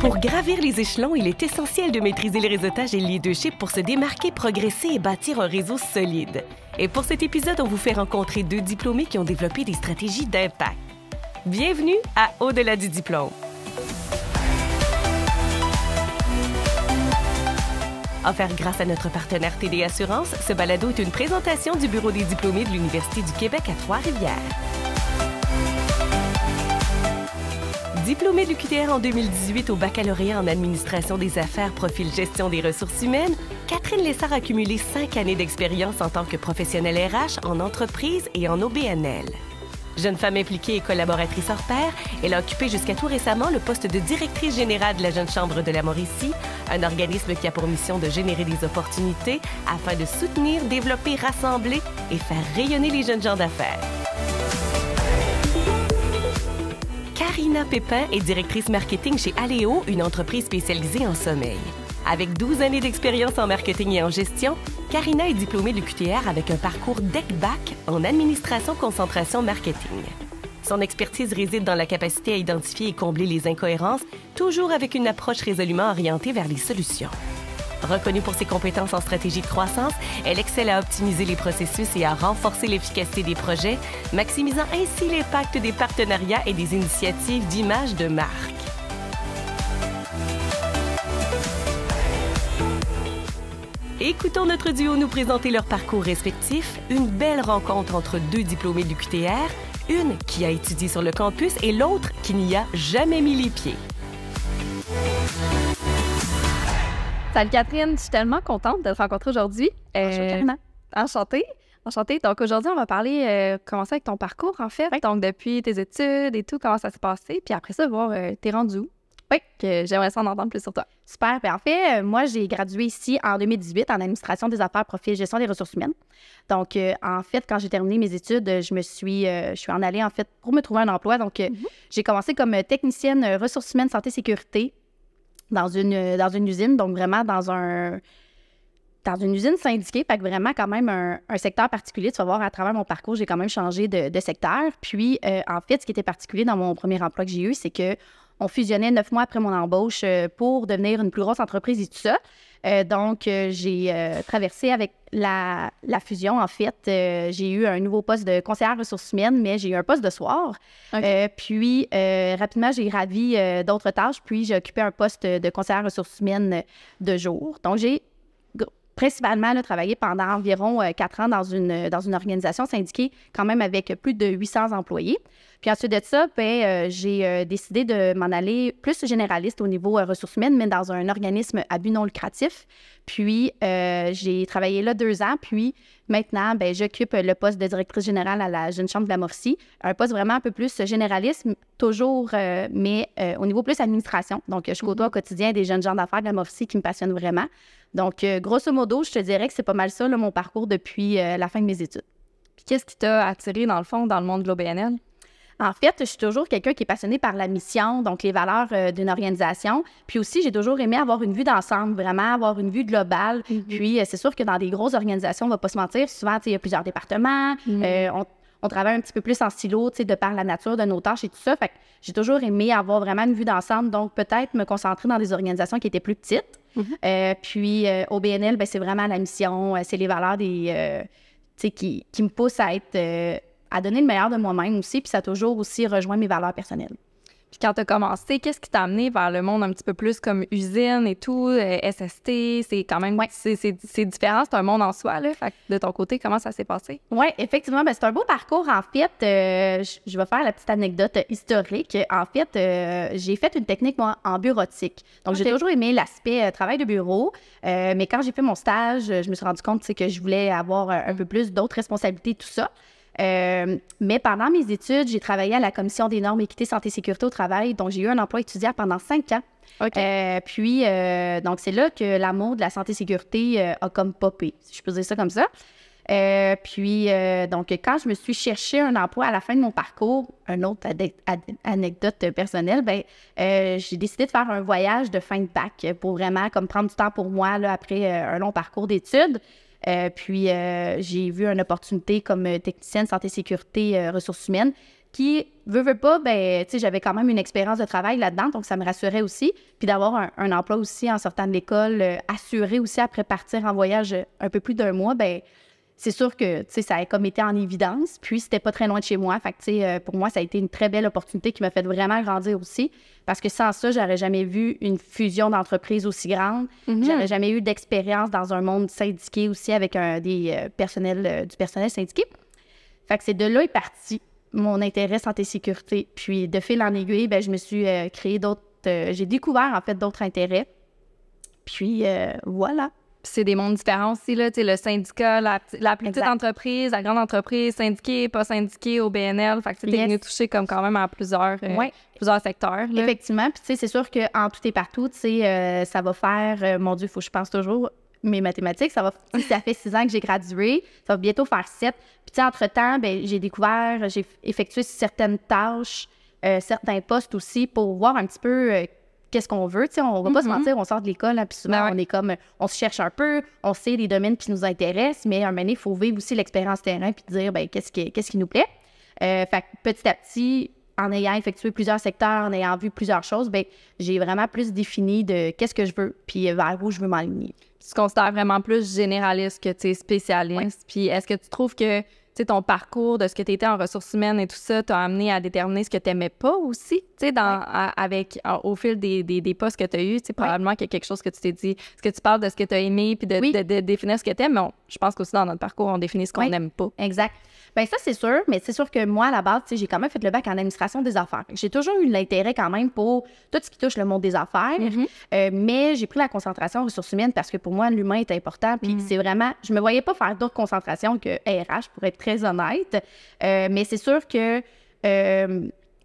Pour gravir les échelons, il est essentiel de maîtriser le réseautage et le leadership pour se démarquer, progresser et bâtir un réseau solide. Et pour cet épisode, on vous fait rencontrer 2 diplômés qui ont développé des stratégies d'impact. Bienvenue à Au-delà du diplôme. Offert grâce à notre partenaire TD Assurance, ce balado est une présentation du Bureau des diplômés de l'Université du Québec à Trois-Rivières. Diplômée de l'UQTR en 2018 au baccalauréat en administration des affaires, profil gestion des ressources humaines, Catherine Lessard a cumulé 5 années d'expérience en tant que professionnelle RH en entreprise et en OBNL. Jeune femme impliquée et collaboratrice hors pair, elle a occupé jusqu'à tout récemment le poste de directrice générale de la Jeune Chambre de la Mauricie, un organisme qui a pour mission de générer des opportunités afin de soutenir, développer, rassembler et faire rayonner les jeunes gens d'affaires. Karina Pépin est directrice marketing chez Aléo, une entreprise spécialisée en sommeil. Avec 12 années d'expérience en marketing et en gestion, Karina est diplômée de l'UQTR avec un parcours DEC-BAC en administration concentration marketing. Son expertise réside dans la capacité à identifier et combler les incohérences, toujours avec une approche résolument orientée vers les solutions. Reconnue pour ses compétences en stratégie de croissance, elle excelle à optimiser les processus et à renforcer l'efficacité des projets, maximisant ainsi l'impact des partenariats et des initiatives d'image de marque. Écoutons notre duo nous présenter leur parcours respectif, une belle rencontre entre 2 diplômés de l'UQTR, une qui a étudié sur le campus et l'autre qui n'y a jamais mis les pieds. Salut Catherine, je suis tellement contente de te rencontrer aujourd'hui. Bonjour Karina. Enchantée. Donc aujourd'hui, on va parler, commencer avec ton parcours en fait. Oui. Donc depuis tes études et tout, comment ça s'est passé. Puis après ça, voir t'es rendu où. Oui. Que j'aimerais ça en entendre plus sur toi. Super. Bien, en fait, moi, j'ai gradué ici en 2018 en administration des affaires, profil gestion des ressources humaines. Donc, en fait, quand j'ai terminé mes études, je suis en allée, en fait, pour me trouver un emploi. Donc, j'ai commencé comme technicienne ressources humaines, santé, sécurité dans une usine. Donc, vraiment dans une usine syndiquée, fait que vraiment quand même un secteur particulier. Tu vas voir, à travers mon parcours, j'ai quand même changé de secteur. Puis, en fait, ce qui était particulier dans mon premier emploi que j'ai eu, c'est que on fusionnait 9 mois après mon embauche pour devenir une plus grosse entreprise et tout ça. Donc, j'ai traversé avec la fusion, en fait. J'ai eu un nouveau poste de conseillère ressources humaines, mais j'ai eu un poste de soir. Okay. Puis, rapidement, j'ai ravi d'autres tâches. Puis, j'ai occupé un poste de conseillère ressources humaines de jour. Donc, j'ai principalement travaillé pendant environ 4 ans dans une organisation syndiquée, quand même avec plus de 800 employés. Puis ensuite de ça, j'ai décidé de m'en aller plus généraliste au niveau ressources humaines, mais dans un organisme à but non lucratif. Puis, j'ai travaillé là 2 ans. Puis, maintenant, j'occupe le poste de directrice générale à la Jeune Chambre de la Mauricie. Un poste vraiment un peu plus généraliste, toujours, mais au niveau plus administration. Donc, je côtoie au quotidien des jeunes gens d'affaires de la Mauricie qui me passionnent vraiment. Donc, grosso modo, je te dirais que c'est pas mal ça, là, mon parcours depuis la fin de mes études. Puis, qu'est-ce qui t'a attiré, dans le fond, dans le monde de l'OBNL? En fait, je suis toujours quelqu'un qui est passionné par la mission, donc les valeurs d'une organisation. Puis aussi, j'ai toujours aimé avoir une vue d'ensemble, vraiment avoir une vue globale. Puis, c'est sûr que dans des grosses organisations, on va pas se mentir, souvent, il y a plusieurs départements. On travaille un petit peu plus en silo, de par la nature de nos tâches et tout ça. Fait que j'ai toujours aimé avoir vraiment une vue d'ensemble, donc peut-être me concentrer dans des organisations qui étaient plus petites. Puis, au BNL, c'est vraiment la mission, c'est les valeurs qui me poussent à donner le meilleur de moi-même aussi, puis ça a toujours aussi rejoint mes valeurs personnelles. Puis quand tu as commencé, qu'est-ce qui t'a amené vers le monde un petit peu plus comme usine et tout, SST, c'est quand même, c'est différent, c'est un monde en soi, là. Fait que de ton côté, comment ça s'est passé? Oui, effectivement, c'est un beau parcours. En fait, je vais faire la petite anecdote historique. En fait, j'ai fait une technique, moi, en bureautique. Donc, j'ai toujours aimé l'aspect travail de bureau, mais quand j'ai fait mon stage, je me suis rendu compte que je voulais avoir un peu plus d'autres responsabilités, tout ça. Mais pendant mes études, j'ai travaillé à la Commission des normes équité, santé, sécurité au travail. Donc, j'ai eu un emploi étudiant pendant 5 ans. Okay. Puis, donc, c'est là que l'amour de la santé sécurité a comme popé, si je peux dire ça comme ça. Puis, donc, quand je me suis cherché un emploi à la fin de mon parcours, une autre anecdote personnelle, j'ai décidé de faire un voyage de fin de bac pour vraiment comme prendre du temps pour moi là, après un long parcours d'études. Puis, j'ai vu une opportunité comme technicienne santé-sécurité ressources humaines qui, veut pas, ben, tu sais, j'avais quand même une expérience de travail là-dedans, donc ça me rassurait aussi. Puis d'avoir un emploi aussi en sortant de l'école, assuré aussi après partir en voyage un peu plus d'1 mois, ben c'est sûr que, tu sais, ça a comme été en évidence. Puis, c'était pas très loin de chez moi. Fait que, tu sais, pour moi, ça a été une très belle opportunité qui m'a fait vraiment grandir aussi. Parce que sans ça, j'aurais jamais vu une fusion d'entreprises aussi grande. J'aurais jamais eu d'expérience dans un monde syndiqué aussi avec du personnel syndiqué. Fait que c'est de là est parti mon intérêt santé-sécurité. Puis, de fil en aiguille, ben je me suis créé j'ai découvert, en fait, d'autres intérêts. Puis, voilà. C'est des mondes différents aussi, là, tu sais, le syndicat, la plus petite entreprise, la grande entreprise, syndiquée, pas syndiquée, au BNL. Fait que tu es venu toucher comme quand même à plusieurs secteurs. Là. Effectivement. Puis, tu sais, c'est sûr qu'en tout et partout, tu sais, ça va faire, mon Dieu, il faut que je pense toujours mes mathématiques. Ça fait 6 ans que j'ai gradué. Ça va bientôt faire 7. Puis, tu sais, entre-temps, ben, j'ai effectué certaines tâches, certains postes aussi pour voir un petit peu qu'est-ce qu'on veut, tu sais, on va pas se mentir, on sort de l'école, hein, puis souvent, on est comme, on se cherche un peu, on sait les domaines qui nous intéressent, mais à un moment donné, il faut vivre aussi l'expérience terrain puis dire, ben qu'est-ce qui nous plaît. Fait que petit à petit, en ayant effectué plusieurs secteurs, en ayant vu plusieurs choses, ben j'ai vraiment plus défini de qu'est-ce que je veux, puis vers où je veux m'aligner. Tu te considères vraiment plus généraliste que, tu sais, spécialiste, puis est-ce que tu trouves que tu sais, ton parcours de ce que tu étais en ressources humaines et tout ça t'a amené à déterminer ce que tu n'aimais pas aussi, tu sais, au fil des postes que tu as eus, tu sais, probablement qu'il y a quelque chose que tu t'es dit. Est-ce que tu parles de ce que tu as aimé puis de définir ce que tu aimes, mais je pense qu'aussi dans notre parcours, on définit ce qu'on n'aime pas. Exact. Bien, ça, c'est sûr, mais c'est sûr que moi, à la base, tu sais, j'ai quand même fait le bac en administration des affaires. J'ai toujours eu l'intérêt quand même pour tout ce qui touche le monde des affaires, mais j'ai pris la concentration en ressources humaines parce que pour moi, l'humain est important, puis c'est vraiment... Je me voyais pas faire d'autres concentrations que RH, pour être très honnête, mais c'est sûr que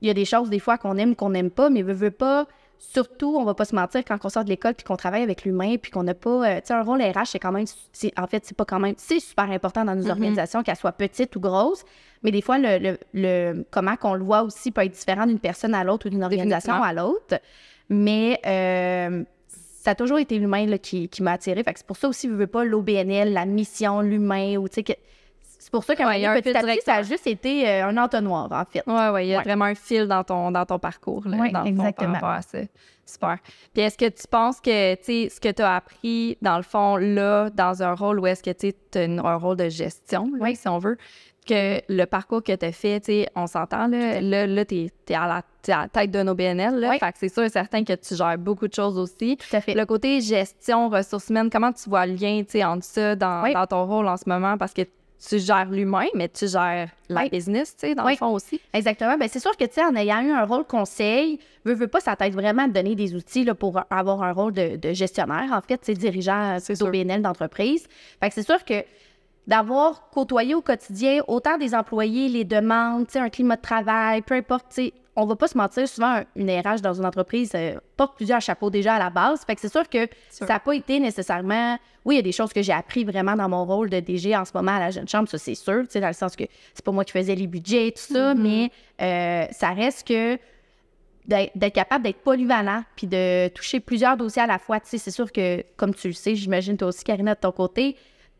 il y a des choses, des fois, qu'on n'aime pas, mais veut pas... Surtout, on va pas se mentir, quand on sort de l'école puis qu'on travaille avec l'humain puis qu'on n'a pas... tu sais, un rôle RH, c'est quand même... C'est super important dans nos organisations, qu'elles soient petites ou grosses, mais des fois, comment qu'on le voit aussi peut être différent d'une personne à l'autre ou d'une organisation à l'autre. Mais ça a toujours été l'humain là, qui m'a attirée. Fait que c'est pour ça aussi, je veux pas l'OBNL, la mission, l'humain, ou tu sais... C'est pour ça qu'un petit à petit, ça a juste été un entonnoir, en fait. Oui, il y a vraiment un fil dans ton parcours. Oui, exactement. Par rapport à ça. Super. Puis est-ce que tu penses que, tu sais, ce que tu as appris, dans le fond, là, dans un rôle où est-ce que tu as un rôle de gestion, là, si on veut, que le parcours que tu as fait, tu sais, on s'entend, là tu es à la tête d'un OBNL, là, fait que c'est sûr et certain que tu gères beaucoup de choses aussi. Tout à fait. Le côté gestion, ressources humaines, comment tu vois le lien, tu sais, entre ça dans ton rôle en ce moment? Parce que tu gères l'humain, mais tu gères la business, tu sais, dans le fond aussi. Exactement. Bien, c'est sûr que, tu sais, en ayant eu un rôle conseil, veut pas, ça t'aide vraiment à te donner des outils là, pour avoir un rôle de gestionnaire, en fait, tu sais, dirigeant d'OBNL d'entreprise. Fait que c'est sûr que d'avoir côtoyé au quotidien autant des employés, les demandes, tu sais, un climat de travail, peu importe, tu sais, on va pas se mentir, souvent, une RH dans une entreprise porte plusieurs chapeaux déjà à la base. Fait que c'est sûr que ça n'a pas été nécessairement... Oui, il y a des choses que j'ai appris vraiment dans mon rôle de DG en ce moment à la Jeune Chambre, ça c'est sûr, tu sais, dans le sens que c'est pas moi qui faisais les budgets et tout ça, mais ça reste que d'être capable d'être polyvalent puis de toucher plusieurs dossiers à la fois. Tu sais, c'est sûr que, comme tu le sais, j'imagine toi aussi, Karina, de ton côté,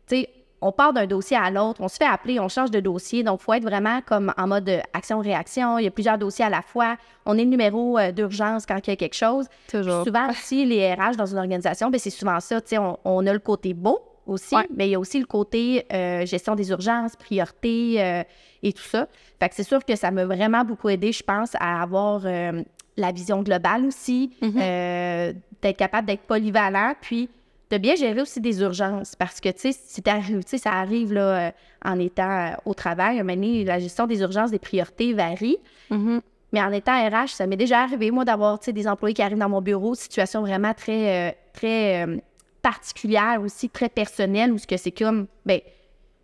tu sais, on part d'un dossier à l'autre, on se fait appeler, on change de dossier. Donc, il faut être vraiment comme en mode action-réaction. Il y a plusieurs dossiers à la fois. On est le numéro d'urgence quand il y a quelque chose. Toujours. Souvent, aussi, les RH dans une organisation, bien, c'est souvent ça. Tu sais, on a le côté beau aussi, mais il y a aussi le côté gestion des urgences, priorité et tout ça. Fait que c'est sûr que ça m'a vraiment beaucoup aidé, je pense, à avoir la vision globale aussi, d'être capable d'être polyvalent, puis de bien gérer aussi des urgences, parce que, tu sais, ça arrive là, en étant au travail. À un moment donné, la gestion des urgences, des priorités varie. Mais en étant RH, ça m'est déjà arrivé, moi, d'avoir, tu sais, des employés qui arrivent dans mon bureau, situation vraiment très particulière aussi, très personnelle, où ce que c'est comme, bien,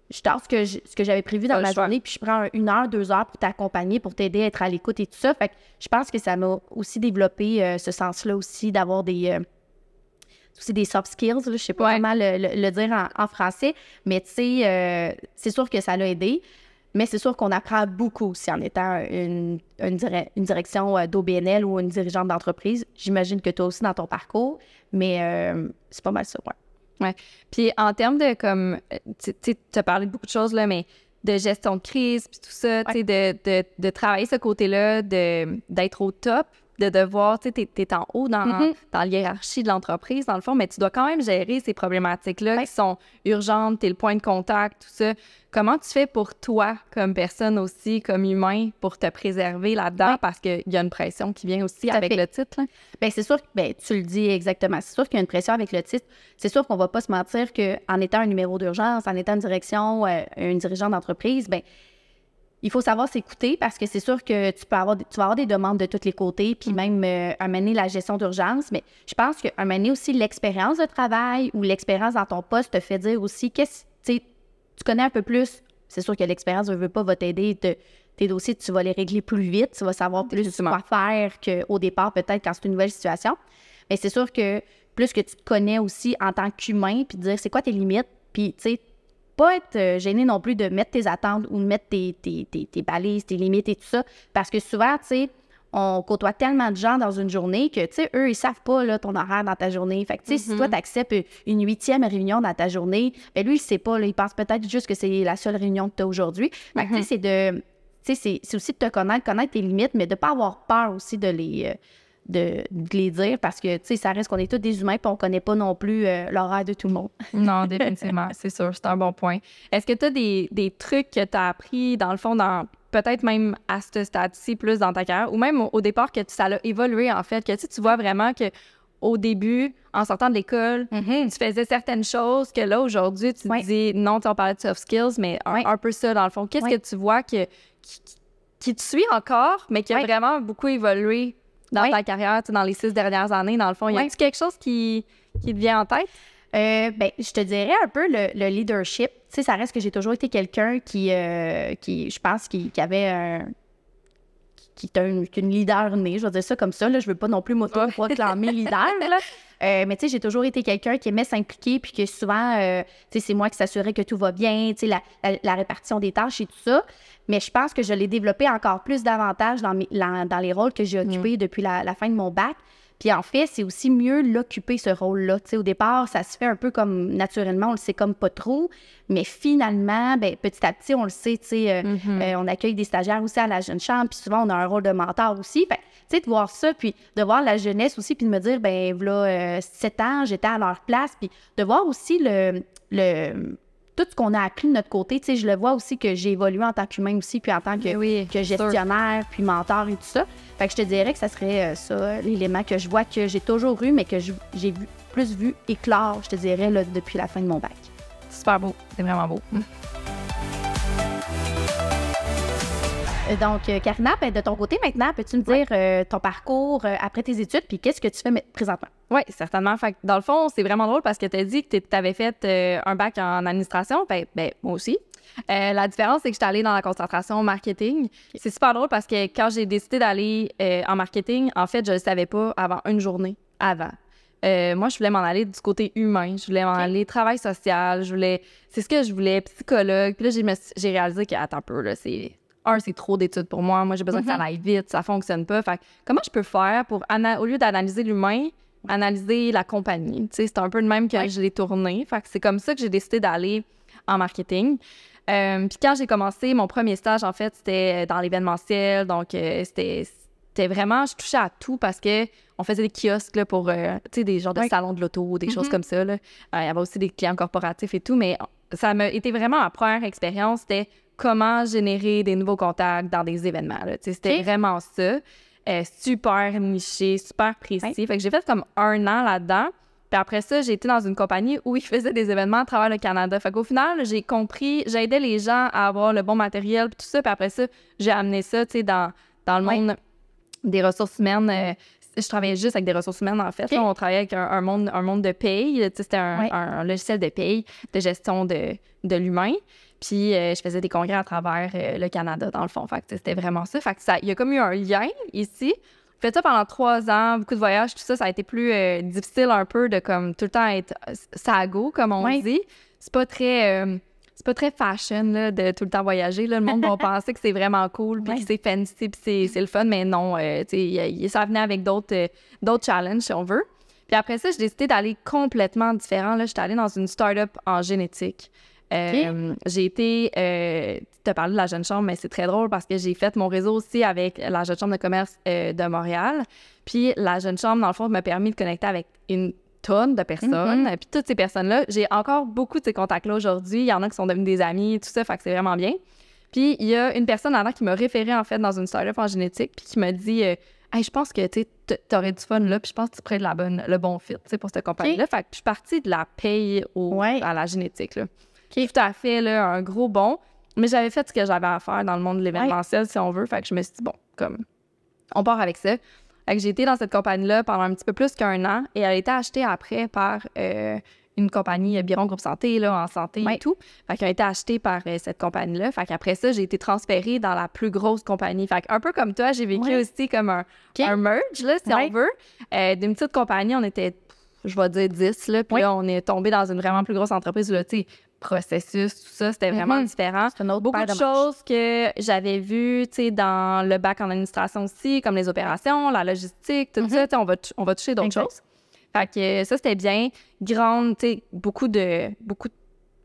je tasse ce que j'avais prévu dans ma journée, puis je prends 1 heure, 2 heures pour t'accompagner, pour t'aider à être à l'écoute et tout ça. Fait que je pense que ça m'a aussi développé ce sens-là aussi, d'avoir aussi des soft skills, là, je sais pas comment le dire en français, mais tu sais, c'est sûr que ça l'a aidé, mais c'est sûr qu'on apprend beaucoup aussi en étant une direction d'OBNL ou une dirigeante d'entreprise. J'imagine que toi aussi dans ton parcours, mais c'est pas mal ça, Ouais. Puis en termes de, comme, tu as parlé de beaucoup de choses, là, mais de gestion de crise, puis tout ça, tu sais, de travailler ce côté-là, d'être au top, de devoir, tu sais, t'es en haut dans la hiérarchie de l'entreprise, dans le fond, mais tu dois quand même gérer ces problématiques-là qui sont urgentes, t'es le point de contact, tout ça. Comment tu fais pour toi, comme personne aussi, comme humain, pour te préserver là-dedans? Parce qu'il y a une pression qui vient aussi avec le titre. Là. Bien, c'est sûr que tu le dis exactement. C'est sûr qu'il y a une pression avec le titre. C'est sûr qu'on va pas se mentir qu'en étant un numéro d'urgence, en étant une direction, un dirigeant d'entreprise, bien, il faut savoir s'écouter parce que c'est sûr que tu vas avoir des demandes de tous les côtés, puis même amener la gestion d'urgence. Mais je pense qu'amener aussi l'expérience de travail ou l'expérience dans ton poste te fait dire aussi tu connais un peu plus. C'est sûr que l'expérience ne veut pas va t'aider. Tes dossiers, tu vas les régler plus vite. Tu vas savoir plus quoi faire qu'au départ, peut-être, quand c'est une nouvelle situation. Mais c'est sûr que plus que tu te connais aussi en tant qu'humain, puis dire c'est quoi tes limites, puis, tu sais, pas être gêné non plus de mettre tes attentes ou de mettre tes balises, tes limites et tout ça. Parce que souvent, tu sais, on côtoie tellement de gens dans une journée que, tu sais, eux, ils savent pas, là, ton horaire dans ta journée. Fait que, tu sais, si toi, tu acceptes une 8e réunion dans ta journée, bien, lui, il sait pas, là, il pense peut-être juste que c'est la seule réunion que tu as aujourd'hui. Fait que, tu sais, c'est aussi de te connaître tes limites, mais de pas avoir peur aussi de les dire parce que, tu sais, ça reste qu'on est tous des humains puis on connaît pas non plus l'horaire de tout le monde. Non, définitivement, c'est sûr, c'est un bon point. Est-ce que tu as des trucs que tu as appris, dans le fond, peut-être même à ce stade-ci, plus dans ta carrière, ou même au départ, que ça a évolué, en fait, que tu vois vraiment que au début, en sortant de l'école, tu faisais certaines choses que là, aujourd'hui, tu te dis, non, on parlait de soft skills, mais un peu ça, dans le fond. Qu'est-ce que tu vois qui te suit encore, mais qui a vraiment beaucoup évolué dans ta carrière, dans les 6 dernières années, dans le fond? Y a-t-il quelque chose qui te vient en tête? Ben, je te dirais un peu le leadership. Tu sais, ça reste que j'ai toujours été quelqu'un qui je pense, qui avait qui est une leader née, je vais dire ça comme ça. Là, je veux pas non plus m'auto-proclamer leader. Là. Mais tu sais, j'ai toujours été quelqu'un qui aimait s'impliquer, puis que souvent, tu sais, c'est moi qui s'assurais que tout va bien, tu sais, la répartition des tâches et tout ça. Mais je pense que je l'ai développé encore plus davantage dans les rôles que j'ai occupés depuis la fin de mon bac. Puis en fait, c'est aussi mieux l'occuper, ce rôle-là. Tu sais, au départ, ça se fait un peu comme naturellement, on le sait comme pas trop. Mais finalement, ben, petit à petit, on le sait, tu sais, on accueille des stagiaires aussi à la Jeune Chambre, puis souvent, on a un rôle de mentor aussi. Fait tu sais, de voir ça, puis de voir la jeunesse aussi, puis de me dire, ben voilà, 7 ans, j'étais à leur place, puis de voir aussi tout ce qu'on a appris de notre côté, tu sais, je le vois aussi que j'ai évolué en tant qu'humain aussi, puis en tant que gestionnaire, puis mentor et tout ça. Fait que je te dirais que ça serait ça, l'élément que je vois que j'ai toujours eu, mais que j'ai plus vu éclore, je te dirais, là, depuis la fin de mon bac. Super beau, c'est vraiment beau. Donc, Karina, ben, de ton côté maintenant, peux-tu me dire ton parcours après tes études, puis qu'est-ce que tu fais présentement? Oui, certainement. Fait que dans le fond, c'est vraiment drôle parce que tu as dit que tu avais fait un bac en administration. Ben, moi aussi. La différence, c'est que j'étais allée dans la concentration marketing. Okay. C'est super drôle parce que quand j'ai décidé d'aller en marketing, en fait, je ne le savais pas avant une journée avant. Moi, je voulais m'en aller du côté humain. Je voulais m'en aller travail social. C'est ce que je voulais, psychologue. Puis là, j'ai réalisé que, attends un peu, là, c'est trop d'études pour moi. Moi, j'ai besoin que ça aille vite. Ça fonctionne pas. Fait que comment je peux faire pour, au lieu d'analyser l'humain, analyser la compagnie? Tu sais, c'est un peu le même que je l'ai tourné. Fait que c'est comme ça que j'ai décidé d'aller en marketing. Puis quand j'ai commencé, mon premier stage, en fait, c'était dans l'événementiel. Donc, c'était vraiment... Je touchais à tout parce que on faisait des kiosques là, pour, tu sais, des genres de salons de l'auto, des choses comme ça. Là. Il y avait aussi des clients corporatifs et tout. Mais ça m'a été vraiment ma première expérience. C'était comment générer des nouveaux contacts dans des événements. Là. C'était vraiment ça. Super niché, super précis. Fait que j'ai fait comme 1 an là-dedans. Puis après ça, j'ai été dans une compagnie où ils faisaient des événements à travers le Canada. Fait qu'au final, j'ai compris, j'aidais les gens à avoir le bon matériel puis tout ça. Puis après ça, j'ai amené ça, tu sais, dans le monde des ressources humaines. Je travaillais juste avec des ressources humaines, en fait. Là, on travaillait avec un monde de paye. Tu sais, c'était un logiciel de paye, de gestion de l'humain. Puis je faisais des congrès à travers le Canada, dans le fond. Fait que c'était vraiment ça. Fait que il y a comme eu un lien ici. J'ai fait ça pendant 3 ans, beaucoup de voyages, tout ça. Ça a été plus difficile un peu de comme tout le temps être sago, comme on dit. C'est pas très fashion là, de tout le temps voyager. Là. Le monde va penser que c'est vraiment cool, puis que c'est fancy, puis c'est le fun, mais non. Ça venait avec d'autres challenges, si on veut. Puis après ça, j'ai décidé d'aller complètement différent. J'étais allée dans une start-up en génétique. J'ai été te parler de la Jeune Chambre, mais c'est très drôle parce que j'ai fait mon réseau aussi avec la Jeune Chambre de commerce de Montréal. Puis la Jeune Chambre, dans le fond, m'a permis de connecter avec une tonne de personnes. Puis toutes ces personnes-là, j'ai encore beaucoup de ces contacts-là aujourd'hui. Il y en a qui sont devenus des amis, tout ça, fait que c'est vraiment bien. Puis il y a une personne avant qui m'a référé en fait dans une start-up en génétique puis qui m'a dit hey, je pense que tu aurais du fun là, puis je pense que tu pourrais être le bon fit pour cette compagnie-là. Fait que je suis partie de la paye à la génétique. Là. Tout à fait, là, un gros bond. Mais j'avais fait ce que j'avais à faire dans le monde de l'événementiel, si on veut. Fait que je me suis dit, bon, comme, on part avec ça. Fait que j'ai été dans cette compagnie-là pendant un petit peu plus qu'un an et elle a été achetée après par une compagnie, Biron Groupe Santé, là, en santé et tout. Fait qu'elle a été achetée par cette compagnie-là. Fait qu'après ça, j'ai été transférée dans la plus grosse compagnie. Fait qu'un peu comme toi, j'ai vécu aussi comme un merge, là, si on veut. D'une petite compagnie, on était, je vais dire 10, là. Puis là, on est tombé dans une vraiment plus grosse entreprise où, là, tu sais, processus, tout ça, c'était vraiment différent. C'est une autre Beaucoup de choses que j'avais vues, tu sais, dans le bac en administration aussi, comme les opérations, la logistique, tout ça, on va toucher d'autres choses. Fait que ça, c'était bien. Grande, tu sais, beaucoup de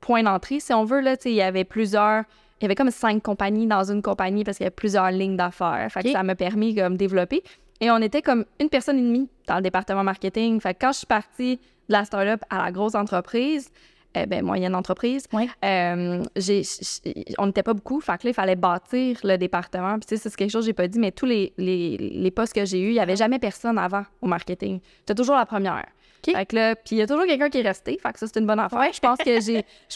points d'entrée, si on veut, là, tu sais, il y avait comme 5 compagnies dans une compagnie parce qu'il y avait plusieurs lignes d'affaires. Fait que ça m'a permis, comme, de développer. Et on était comme une personne et demie dans le département marketing. Fait que quand je suis partie de la start-up à la grosse entreprise, moyenne entreprise, on n'était pas beaucoup. Fait que là, il fallait bâtir le département. Puis, tu sais, c'est quelque chose que j'ai pas dit, mais tous les postes que j'ai eus, il n'y avait jamais personne avant au marketing. J'étais toujours la première. Fait que là, puis il y a toujours quelqu'un qui est resté. Fait que ça, c'est une bonne affaire. Je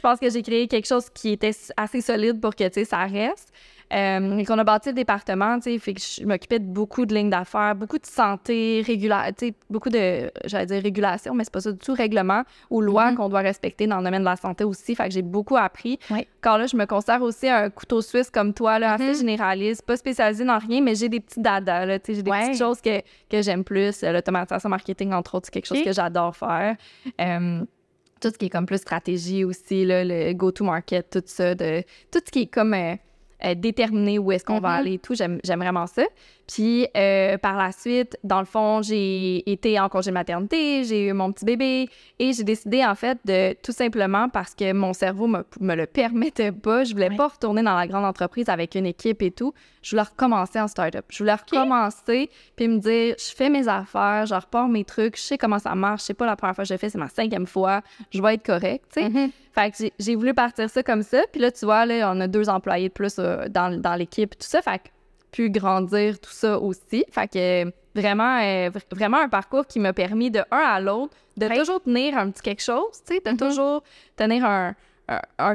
pense que j'ai créé quelque chose qui était assez solide pour que, tu sais, ça reste. Et qu'on a bâti le département, tu sais, fait que je m'occupais de beaucoup de lignes d'affaires, beaucoup de santé, tu sais, beaucoup de, j'allais dire régulation, mais c'est pas ça du tout, règlement ou lois qu'on doit respecter dans le domaine de la santé aussi, fait que j'ai beaucoup appris. Car là, je me considère aussi un couteau suisse comme toi, là, assez généraliste, pas spécialisée dans rien, mais j'ai des petits dadas, là, tu sais, j'ai des petites choses que j'aime plus. L'automatisation marketing, entre autres, c'est quelque chose que j'adore faire. Tout ce qui est comme plus stratégie aussi, là, le go-to-market, tout ça, tout ce qui est comme... déterminer où est-ce qu'on va aller et tout. J'aime vraiment ça. Puis, par la suite, dans le fond, j'ai été en congé de maternité, j'ai eu mon petit bébé et j'ai décidé, en fait, de tout simplement parce que mon cerveau me le permettait pas, je voulais pas retourner dans la grande entreprise avec une équipe et tout. Je voulais recommencer en start-up. Je voulais recommencer puis me dire, je fais mes affaires, je repars mes trucs, je sais comment ça marche, c'est pas la première fois que je le fais, c'est ma 5e fois, je vais être correcte, tu sais. Fait que j'ai voulu partir ça comme ça. Puis là, tu vois, là, on a 2 employés de plus dans l'équipe, tout ça. Fait que pu grandir tout ça aussi. Fait que vraiment un parcours qui m'a permis de un à l'autre de toujours tenir un petit quelque chose, tu sais, de toujours tenir un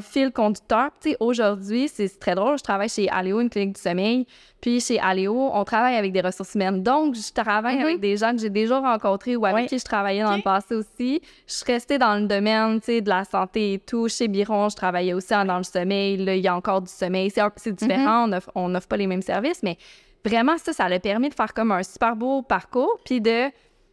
fil conducteur. Tu sais, aujourd'hui, c'est très drôle, je travaille chez Aléo, une clinique du sommeil, puis chez Aléo, on travaille avec des ressources humaines. Donc, je travaille avec des gens que j'ai déjà rencontrés ou avec qui je travaillais dans le passé aussi. Je suis restée dans le domaine, tu sais, de la santé et tout. Chez Biron, je travaillais aussi dans le sommeil. Là, il y a encore du sommeil. C'est différent, on n'offre pas les mêmes services, mais vraiment, ça l'a permis de faire comme un super beau parcours. Puis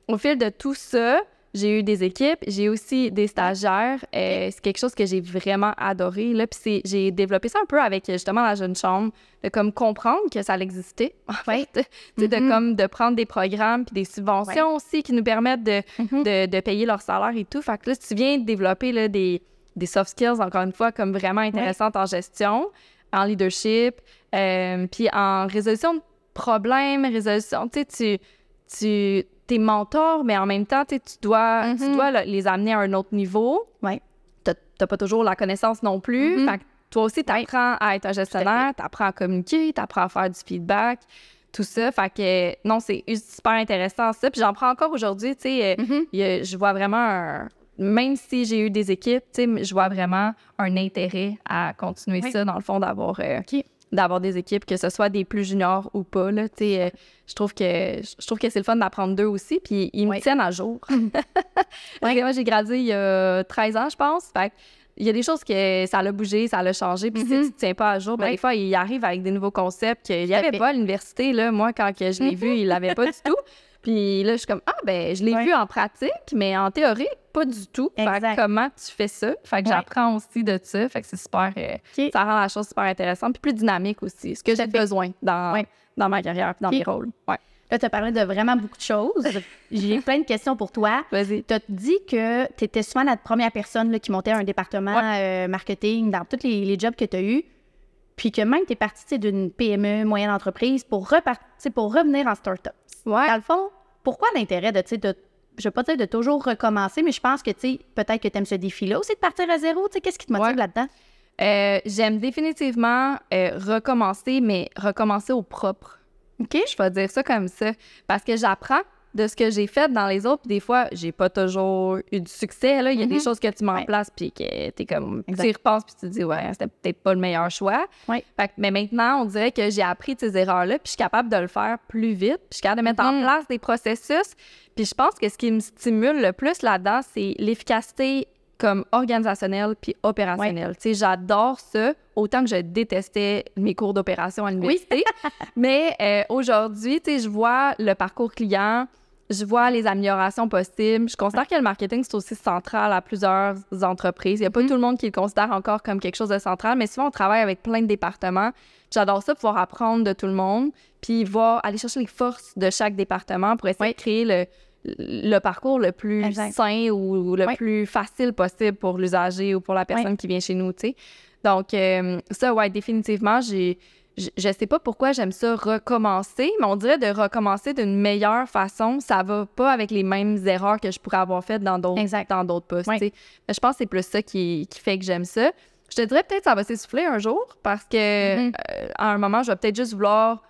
au fil de tout ça, j'ai eu des équipes, j'ai aussi des stagiaires. C'est quelque chose que j'ai vraiment adoré. Là. Puis j'ai développé ça un peu avec justement la Jeune Chambre, de comme comprendre que ça existait, en fait. De prendre des programmes puis des subventions aussi qui nous permettent de payer leur salaire et tout. Fait que là, tu viens de développer là, des soft skills, encore une fois, comme vraiment intéressantes en gestion, en leadership, puis en résolution de problèmes, résolution, tu sais, t'es mentor, mais en même temps, tu dois les amener à un autre niveau. T'as pas toujours la connaissance non plus. Fait que toi aussi, t'apprends à être un gestionnaire, t'apprends à communiquer, t'apprends à faire du feedback, tout ça. Fait que, non, c'est super intéressant, ça. Puis j'en prends encore aujourd'hui, tu sais, je vois vraiment même si j'ai eu des équipes, tu sais, je vois vraiment un intérêt à continuer ça, dans le fond, d'avoir des équipes, que ce soit des plus juniors ou pas, là, tu sais, je trouve que c'est le fun d'apprendre d'eux aussi, puis ils me tiennent à jour. Parce que moi, j'ai gradué il y a 13 ans, je pense, fait il y a des choses que ça l'a bougé, ça l'a changé, puis si tu te tiens pas à jour, ben des fois, ils arrivent avec des nouveaux concepts qu'il n'y avait pas à l'université, là. Moi, quand que je l'ai vu, ils l'avaient pas du tout. Puis là, je suis comme, je l'ai vu en pratique, mais en théorie, pas du tout. Fait que comment tu fais ça? Fait que j'apprends aussi de ça. Fait que c'est super, ça rend la chose super intéressante, puis plus dynamique aussi, ce que j'ai besoin dans ma carrière puis dans mes rôles. Là, tu as parlé de vraiment beaucoup de choses. J'ai plein de questions pour toi. Vas-y. Tu as dit que tu étais souvent la première personne là, qui montait un département marketing dans tous les jobs que tu as eus. puis que même tu es parti d'une PME, moyenne entreprise, pour revenir en start-up. Ouais. Dans le fond, pourquoi l'intérêt de, je ne veux pas dire de toujours recommencer, mais je pense que, peut-être que tu aimes ce défi-là aussi de partir à zéro. Qu'est-ce qui te motive là-dedans? J'aime définitivement recommencer, mais recommencer au propre. OK. Je vais dire ça comme ça. Parce que j'apprends de ce que j'ai fait dans les autres. Puis des fois, j'ai pas toujours eu du succès. Là. Il y a des choses que tu mets en place, puis que t'es comme... Tu y repenses, puis tu te dis, ouais, c'était peut-être pas le meilleur choix. Ouais. Mais maintenant, on dirait que j'ai appris de ces erreurs-là, puis je suis capable de le faire plus vite. Puis je suis capable de mettre en place des processus. Puis je pense que ce qui me stimule le plus là-dedans, c'est l'efficacité comme organisationnelle puis opérationnelle. Tu sais, j'adore ça, autant que je détestais mes cours d'opération à l'université. Mais aujourd'hui, tu sais, je vois le parcours client, je vois les améliorations possibles. Je considère que le marketing, c'est aussi central à plusieurs entreprises. Il n'y a pas tout le monde qui le considère encore comme quelque chose de central, mais souvent, on travaille avec plein de départements. J'adore ça, pouvoir apprendre de tout le monde, puis aller chercher les forces de chaque département pour essayer de créer le parcours le plus sain ou le plus facile possible pour l'usager ou pour la personne qui vient chez nous, tu sais. Donc, ça, ouais, définitivement, je sais pas pourquoi j'aime ça recommencer, mais on dirait de recommencer d'une meilleure façon. Ça va pas avec les mêmes erreurs que je pourrais avoir faites dans d'autres postes, tu sais. Je pense que c'est plus ça qui fait que j'aime ça. Je te dirais peut-être que ça va s'essouffler un jour parce que à un moment, je vais peut-être juste vouloir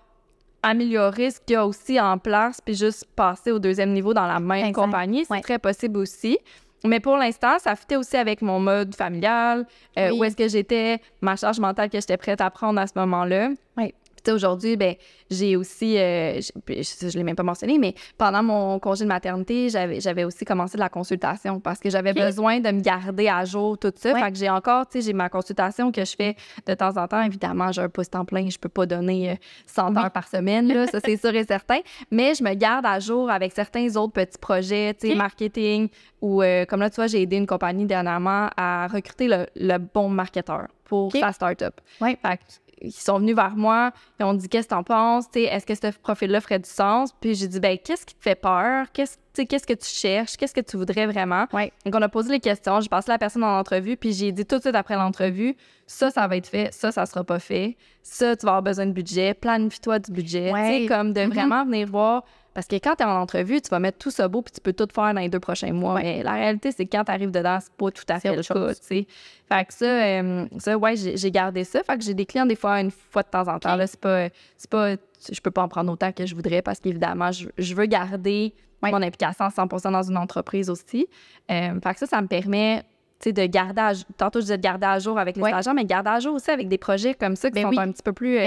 améliorer ce qu'il y a aussi en place puis juste passer au deuxième niveau dans la même compagnie. C'est très possible aussi. Mais pour l'instant, ça fitait aussi avec mon mode familial, où est-ce que j'étais, ma charge mentale que j'étais prête à prendre à ce moment-là. Oui. Puis aujourd'hui, ben j'ai aussi, je l'ai même pas mentionné, mais pendant mon congé de maternité, j'avais aussi commencé de la consultation parce que j'avais besoin de me garder à jour, tout ça. Fait que j'ai encore, tu sais, j'ai ma consultation que je fais de temps en temps. Évidemment, j'ai un poste en plein, je peux pas donner 100 heures par semaine, là, ça c'est sûr et certain. Mais je me garde à jour avec certains autres petits projets, tu sais, marketing, ou comme là, tu vois, j'ai aidé une compagnie dernièrement à recruter le bon marketeur pour sa start-up. Fait que ils sont venus vers moi, ils ont dit « Qu'est-ce que t'en penses? Est-ce que ce profil-là ferait du sens? » Puis j'ai dit « Ben, qu'est-ce qui te fait peur? Qu'est-ce que tu cherches? Qu'est-ce que tu voudrais vraiment? » Donc, on a posé les questions, j'ai passé la personne en entrevue, puis j'ai dit tout de suite après l'entrevue « Ça va être fait, ça sera pas fait. Ça, tu vas avoir besoin de budget. Planifie-toi du budget. » Tu sais, comme de vraiment venir voir... Parce que quand tu es en entrevue, tu vas mettre tout ça beau puis tu peux tout faire dans les 2 prochains mois. Mais la réalité, c'est que quand tu arrives dedans, c'est pas tout à fait le cas, tu sais. Fait que ça, ouais, j'ai gardé ça. Fait que j'ai des clients des fois une fois de temps en temps. Là, c'est pas, je peux pas en prendre autant que je voudrais parce qu'évidemment, je veux garder mon implication à 100% dans une entreprise aussi. Fait que ça me permet... Tu sais, de garder tantôt, je disais de garder à jour avec les stagiaires, mais garder à jour aussi avec des projets comme ça qui sont un petit peu plus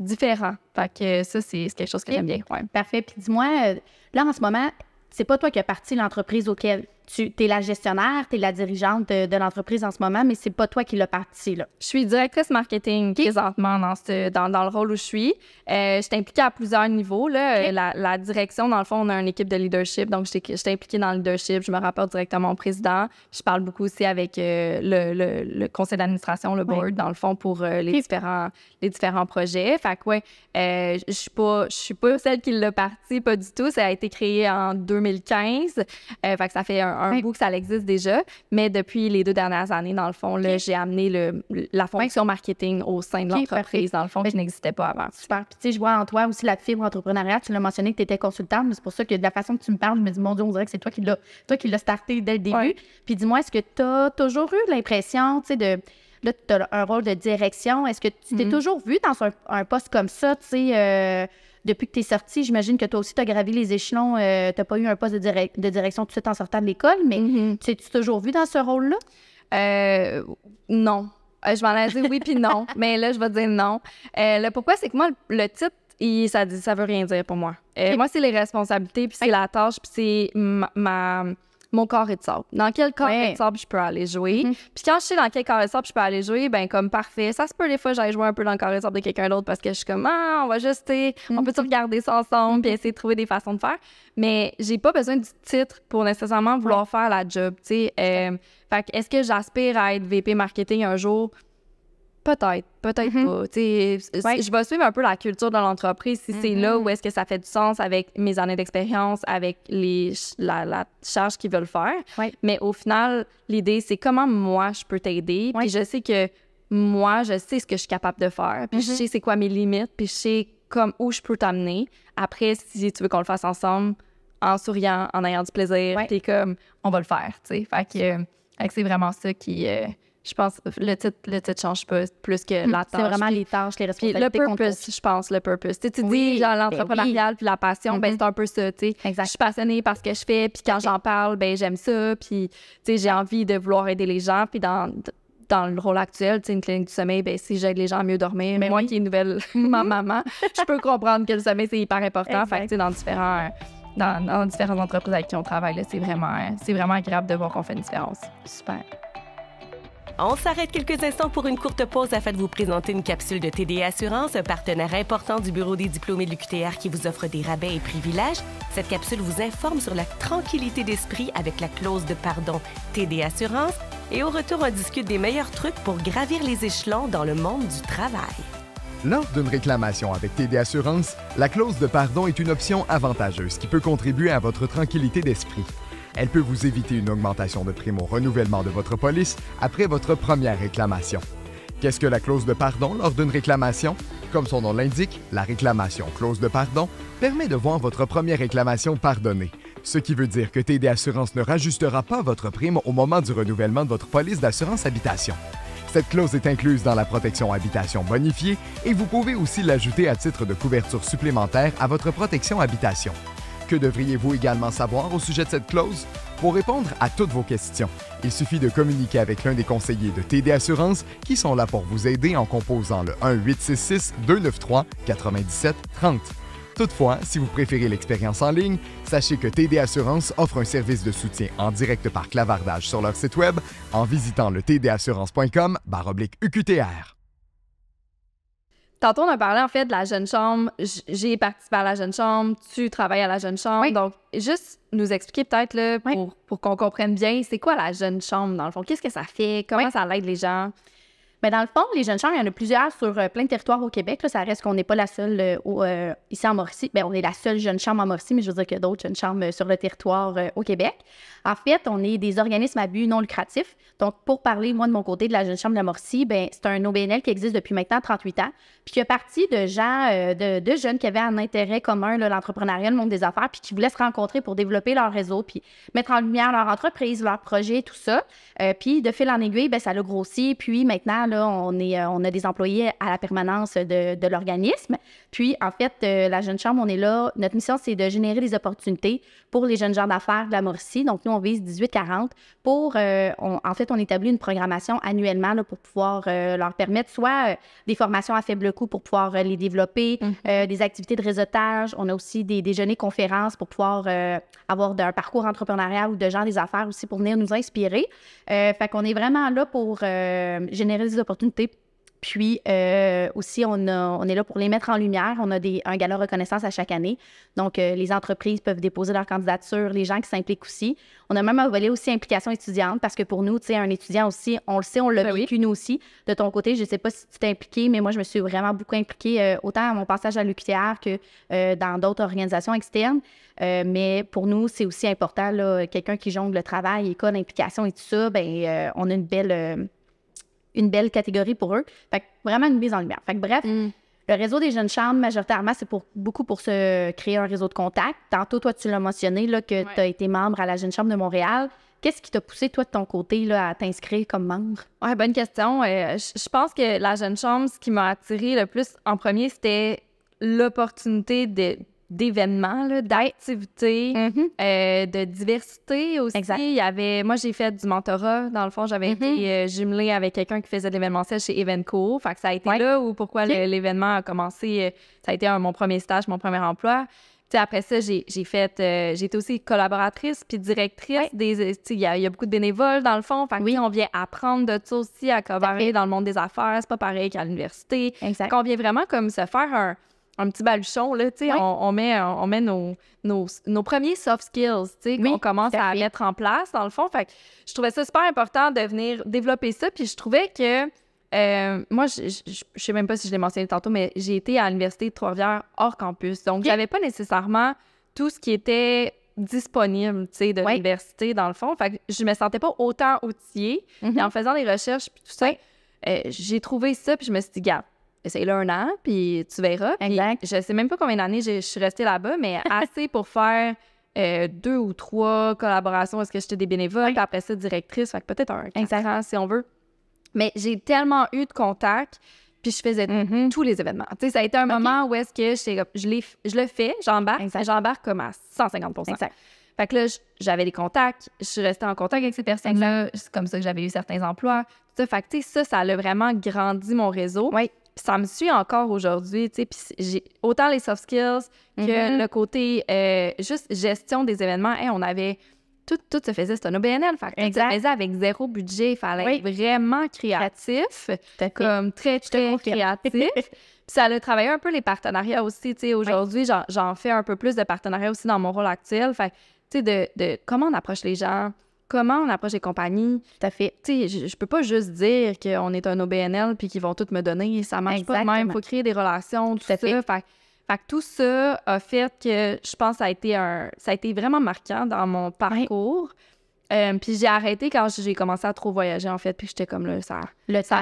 différents. Fait que ça, c'est quelque chose que j'aime bien. Parfait. Puis dis-moi, là, en ce moment, c'est pas toi qui as parti l'entreprise auquel tu es la gestionnaire, tu es la dirigeante de l'entreprise en ce moment, mais c'est pas toi qui l'as parti, là. Je suis directrice marketing présentement dans le rôle où je suis. Je suis impliquée à plusieurs niveaux, là. La direction, dans le fond, on a une équipe de leadership, donc je suis impliquée dans le leadership. Je me rapporte directement au président. Je parle beaucoup aussi avec le conseil d'administration, le board, dans le fond, pour les différents projets. Fait que, je suis pas celle qui l'a parti, pas du tout. Ça a été créé en 2015. Fait que ça fait un bout que ça existe déjà, mais depuis les 2 dernières années, dans le fond, là, j'ai amené la fonction marketing au sein de l'entreprise, dans le fond, qui n'existait pas avant. Super. Puis, tu sais, je vois en toi aussi la fibre entrepreneuriale. Tu l'as mentionné que tu étais consultante, mais c'est pour ça que de la façon que tu me parles, je me dis, mon Dieu, on dirait que c'est toi qui l'as starté dès le début. Puis, dis-moi, est-ce que tu as toujours eu l'impression, tu sais, là, tu as un rôle de direction. Est-ce que tu t'es toujours vu dans un poste comme ça, tu sais, depuis que tu es sortie? J'imagine que toi aussi, tu as gravi les échelons. Tu n'as pas eu un poste de direction tout de suite en sortant de l'école, mais tu t'es toujours vu dans ce rôle-là? Non. Je m'en ai dit oui puis non, mais là, je vais dire non. Le pourquoi, c'est que moi, le titre, ça veut rien dire pour moi. Moi, c'est les responsabilités, puis c'est la tâche, puis c'est mon carré de sable. Dans quel carré de sable je peux aller jouer? Puis quand je sais dans quel carré de sable je peux aller jouer, ben comme parfait. Ça se peut des fois j'aille jouer un peu dans le carré de sable de quelqu'un d'autre parce que je suis comme on va juste, on peut regarder ça ensemble puis essayer de trouver des façons de faire. Mais j'ai pas besoin du titre pour nécessairement vouloir faire la job, tu sais. Fait que est-ce que j'aspire à être VP marketing un jour? Peut-être pas. Je vais suivre un peu la culture de l'entreprise si c'est là où est-ce que ça fait du sens avec mes années d'expérience, avec la charge qu'ils veulent faire. Mais au final, l'idée, c'est comment moi, je peux t'aider. Puis je sais que moi, je sais ce que je suis capable de faire, puis je sais c'est quoi mes limites, puis je sais comme où je peux t'amener. Après, si tu veux qu'on le fasse ensemble, en souriant, en ayant du plaisir, puis comme, on va le faire, tu sais. Fait que c'est vraiment ça qui... je pense le titre change pas plus que la tâche. C'est vraiment les tâches, les responsabilités. Le purpose, je pense, le purpose. Tu dis, genre, l'entrepreneurial puis la passion, ben c'est un peu ça, tu sais. Exact. Je suis passionnée par ce que je fais, puis quand j'en parle, ben j'aime ça, puis, tu sais, j'ai envie de vouloir aider les gens, puis dans le rôle actuel, tu sais, une clinique du sommeil, ben si j'aide les gens à mieux dormir, mais moi qui est nouvelle maman, je peux comprendre que le sommeil, c'est hyper important. Fait que, tu sais, dans différentes entreprises avec qui on travaille, là, c'est vraiment agréable de voir qu'on fait une différence. Super. On s'arrête quelques instants pour une courte pause afin de vous présenter une capsule de TD Assurance, un partenaire important du Bureau des diplômés de l'UQTR qui vous offre des rabais et privilèges. Cette capsule vous informe sur la tranquillité d'esprit avec la clause de pardon TD Assurance. Et au retour, on discute des meilleurs trucs pour gravir les échelons dans le monde du travail. Lors d'une réclamation avec TD Assurance, la clause de pardon est une option avantageuse qui peut contribuer à votre tranquillité d'esprit. Elle peut vous éviter une augmentation de prime au renouvellement de votre police après votre première réclamation. Qu'est-ce que la clause de pardon lors d'une réclamation? Comme son nom l'indique, la réclamation clause de pardon permet de voir votre première réclamation pardonnée, ce qui veut dire que TD Assurance ne rajustera pas votre prime au moment du renouvellement de votre police d'assurance habitation. Cette clause est incluse dans la protection habitation bonifiée et vous pouvez aussi l'ajouter à titre de couverture supplémentaire à votre protection habitation. Que devriez-vous également savoir au sujet de cette clause? Pour répondre à toutes vos questions, il suffit de communiquer avec l'un des conseillers de TD Assurance qui sont là pour vous aider en composant le 1-866-293-9730. Toutefois, si vous préférez l'expérience en ligne, sachez que TD Assurance offre un service de soutien en direct par clavardage sur leur site web en visitant le tdassurance.com/UQTR. Tantôt, on a parlé en fait de la jeune chambre. J'ai participé à la jeune chambre, tu travailles à la jeune chambre. Oui. Donc, juste nous expliquer peut-être là, pour qu'on comprenne bien, c'est quoi la jeune chambre dans le fond? Qu'est-ce que ça fait? Comment ça aide les gens? Bien, dans le fond, les jeunes chambres, il y en a plusieurs sur plein de territoires au Québec. Là, ça reste qu'on n'est pas la seule ici en Mauricie. Bien, on est la seule jeune chambre en Mauricie, mais je veux dire qu'il y a d'autres jeunes chambres sur le territoire au Québec. En fait, on est des organismes à but non lucratif. Donc, pour parler, moi, de mon côté, de la jeune chambre de la Mauricie, bien, c'est un OBNL qui existe depuis maintenant 38 ans, puis qui a parti de gens, de jeunes qui avaient un intérêt commun, là, l'entrepreneuriat, le monde des affaires, puis qui voulaient se rencontrer pour développer leur réseau, puis mettre en lumière leur entreprise, leur projet, tout ça. Puis, de fil en aiguille, bien, ça l'a grossi. Puis, maintenant, là, on a des employés à la permanence de l'organisme. Puis, en fait, la jeune chambre, on est là. Notre mission, c'est de générer des opportunités pour les jeunes gens d'affaires de la Mauricie. Donc, nous, on vise 18-40 pour, en fait, on établit une programmation annuellement là, pour pouvoir leur permettre soit des formations à faible coût pour pouvoir les développer, des activités de réseautage. On a aussi des déjeuners conférences pour pouvoir avoir un parcours entrepreneurial ou de gens des affaires aussi pour venir nous inspirer. Fait qu'on est vraiment là pour générer des opportunités. Puis aussi, on est là pour les mettre en lumière. On a un gala reconnaissance à chaque année. Donc, les entreprises peuvent déposer leur candidature, les gens qui s'impliquent aussi. On a même un volet aussi implication étudiante parce que pour nous, tu sais, un étudiant aussi, on le sait, on l'a vécu nous aussi. De ton côté, je ne sais pas si tu t'es impliqué, mais moi, je me suis vraiment beaucoup impliquée autant à mon passage à l'UQTR que dans d'autres organisations externes. Mais pour nous, c'est aussi important, là, quelqu'un qui jongle le travail, école, implication et tout ça, bien, on a une belle catégorie pour eux. Fait que vraiment une mise en lumière. Fait que bref, le réseau des jeunes chambres, majoritairement, c'est beaucoup pour se créer un réseau de contacts. Tantôt, toi, tu l'as mentionné, là, que tu as été membre à la Jeune Chambre de Montréal. Qu'est-ce qui t'a poussé, toi, de ton côté, là, à t'inscrire comme membre? Oui, bonne question. Je pense que la Jeune Chambre, ce qui m'a attirée le plus en premier, c'était l'opportunité d'événements, d'activités, de diversité aussi. Exact. Il y avait, moi, j'ai fait du mentorat. Dans le fond, j'avais été jumelée avec quelqu'un qui faisait de l'événementiel chez Evenco. Fait que ça a été là où pourquoi l'événement a commencé. Ça a été mon premier stage, mon premier emploi. T'sais, après ça, j'ai été aussi collaboratrice puis directrice il y a beaucoup de bénévoles dans le fond. Fait que, on vient apprendre de ça aussi à collaborer dans le monde des affaires. C'est pas pareil qu'à l'université. Exact. On vient vraiment comme se faire un petit baluchon, là, tu sais, on met nos premiers soft skills, tu sais, qu'on commence à mettre en place, dans le fond. Fait que je trouvais ça super important de venir développer ça, puis je trouvais que, moi, je sais même pas si je l'ai mentionné tantôt, mais j'ai été à l'Université de Trois-Rivières hors campus, donc j'avais pas nécessairement tout ce qui était disponible, tu sais, de l'université, dans le fond. Fait que je me sentais pas autant outillée, et en faisant des recherches, puis tout ça, j'ai trouvé ça, puis je me suis dit, garde, essaye-le 1 an, puis tu verras. Puis Exact. je sais même pas combien d'années je suis restée là-bas, mais assez pour faire 2 ou 3 collaborations. Est-ce que j'étais des bénévoles, puis après ça, directrice, fait que peut-être un 4 ans, si on veut. Mais j'ai tellement eu de contacts, puis je faisais tous les événements. Tu sais, ça a été un moment où est-ce que je le fais, j'embarque comme à 150%. Exact. Fait que là, j'avais des contacts, je suis restée en contact avec ces personnes-là. C'est comme ça que j'avais eu certains emplois. Tout ça, fait que, tu sais, ça a vraiment grandi mon réseau. Oui. Puis ça me suit encore aujourd'hui, tu sais. Puis j'ai autant les soft skills que le côté juste gestion des événements. Hey, on avait... Tout se faisait, c'était un OBNL. Fait que tout se faisait avec 0 budget. Il fallait être vraiment créatif, comme très, très créatif. Puis ça a travaillé un peu les partenariats aussi. Tu sais, aujourd'hui, j'en fais un peu plus de partenariats aussi dans mon rôle actuel. Fait tu sais, de comment on approche les gens, comment on approche les compagnies. Tout à fait. Tu sais, je peux pas juste dire qu'on est un OBNL puis qu'ils vont tout me donner. Ça marche pas de même. Il faut créer des relations, tout ça. Fait que tout ça a fait que je pense que ça a été vraiment marquant dans mon parcours. Puis j'ai arrêté quand j'ai commencé à trop voyager, en fait. Puis j'étais comme là, ça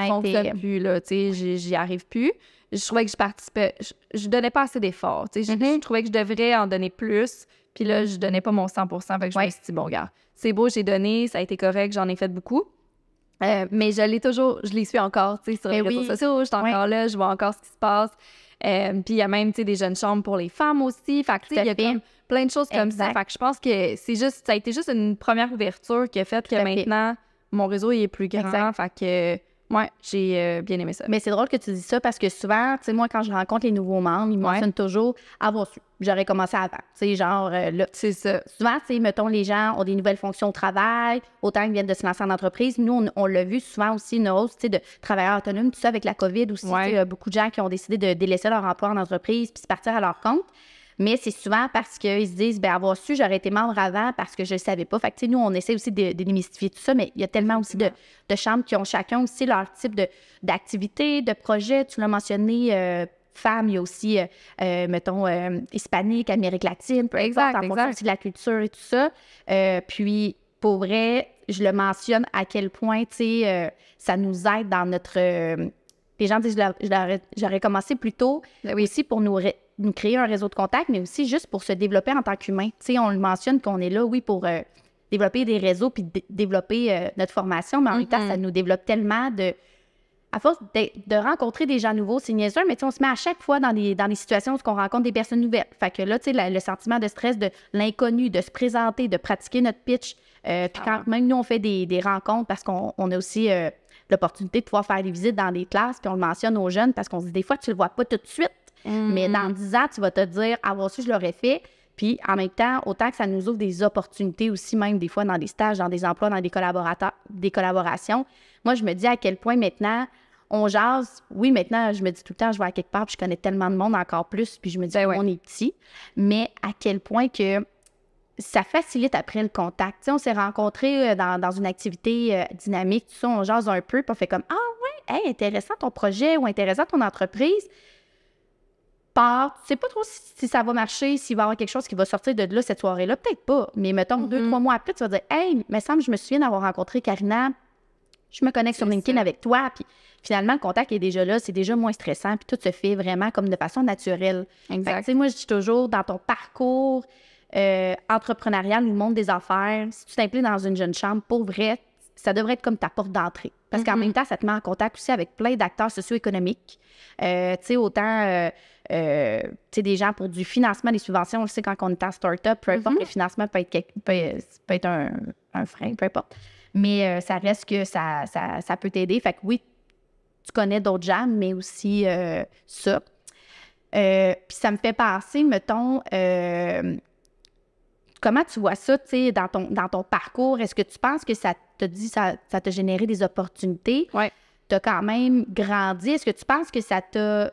fonctionne plus, là. Tu sais, j'y arrive plus. Je trouvais que je participais... Je donnais pas assez d'efforts, tu sais. Je trouvais que je devrais en donner plus. Puis là, je donnais pas mon 100%. Fait que je me suis dit, bon, regarde, c'est beau, j'ai donné, ça a été correct, j'en ai fait beaucoup. Mais je les suis encore, tu sais, sur les réseaux sociaux. Je suis encore là, je vois encore ce qui se passe. Puis il y a même, tu sais, des jeunes chambres pour les femmes aussi. Fait que, tu sais, il y a comme plein de choses comme ça. Fait que je pense que ça a été juste une première ouverture qui a fait que maintenant, mon réseau, il est plus grand. Fait que, ouais, j'ai bien aimé ça. Mais c'est drôle que tu dis ça parce que souvent, tu sais, moi, quand je rencontre les nouveaux membres, ils mentionnent toujours avoir su. J'aurais commencé avant. Tu sais, genre, là. C'est ça. Souvent, tu sais, mettons, les gens ont des nouvelles fonctions au travail, autant qu'ils viennent de se lancer en entreprise. Nous, on l'a vu souvent aussi, une hausse, tu sais, de travailleurs autonomes, tout ça, avec la COVID aussi. Il y a beaucoup de gens qui ont décidé de délaisser leur emploi en entreprise puis se partir à leur compte. Mais c'est souvent parce qu'ils se disent, bien, avoir su, j'aurais été membre avant parce que je ne savais pas. Fait que, tu sais, nous, on essaie aussi de démystifier tout ça, mais il y a tellement aussi de chambres qui ont chacun aussi leur type d'activité, de projet. Tu l'as mentionné, femmes, il y a aussi, mettons, hispanique, Amérique latine, peu importe, en fonction aussi de la culture et tout ça. Puis, pour vrai, je le mentionne à quel point, tu sais, ça nous aide dans notre... les gens disent, j'aurais commencé plus tôt, aussi pour nous créer un réseau de contacts, mais aussi juste pour se développer en tant qu'humain. Tu sais, on le mentionne qu'on est là, oui, pour développer des réseaux puis développer notre formation, mais en même temps, ça nous développe tellement à force de rencontrer des gens nouveaux, c'est niaiseux, mais tu sais, on se met à chaque fois dans des situations où on rencontre des personnes nouvelles. Fait que là, tu sais, le sentiment de stress de l'inconnu, de se présenter, de pratiquer notre pitch, puis quand même nous, on fait des rencontres parce qu'on a aussi l'opportunité de pouvoir faire des visites dans des classes, puis on le mentionne aux jeunes parce qu'on se dit des fois, tu le vois pas tout de suite, mais dans 10 ans, tu vas te dire, avoir su, je l'aurais fait. Puis en même temps, autant que ça nous ouvre des opportunités aussi, même des fois dans des stages, dans des emplois, dans des collaborations. Moi, je me dis à quel point maintenant, on jase. Oui, maintenant, je me dis tout le temps, je vais à quelque part, puis je connais tellement de monde encore plus, puis je me dis, on est petit. Mais à quel point que ça facilite après le contact. Tu sais, on s'est rencontrés dans une activité dynamique, tout ça, on jase un peu, puis on fait comme, ah ouais, hey, intéressant ton projet ou intéressant ton entreprise. Tu sais pas trop si ça va marcher, s'il va y avoir quelque chose qui va sortir de là cette soirée-là. Peut-être pas, mais mettons 2-3 mois après, tu vas dire « Hey, il me semble que je me souviens d'avoir rencontré Karina. Je me connecte sur LinkedIn avec toi. » Puis finalement, le contact est déjà là, c'est déjà moins stressant, puis tout se fait vraiment comme de façon naturelle. Exact. Tu sais, moi, je dis toujours, dans ton parcours entrepreneurial ou le monde des affaires, si tu t'impliques dans une jeune chambre, pour vrai, ça devrait être comme ta porte d'entrée. Parce qu'en même temps, ça te met en contact aussi avec plein d'acteurs socio-économiques. Tu sais, autant... tu sais, des gens pour du financement, des subventions, on le sait quand on est en start-up, peu importe, le financement peut être un frein, peu importe. Mais ça reste que ça peut t'aider. Fait que oui, tu connais d'autres gens, mais aussi ça. Puis ça me fait penser, mettons, comment tu vois ça, tu sais, dans ton parcours? Est-ce que tu penses que ça t'a généré des opportunités? Oui. Tu as quand même grandi. Est-ce que tu penses que ça t'a...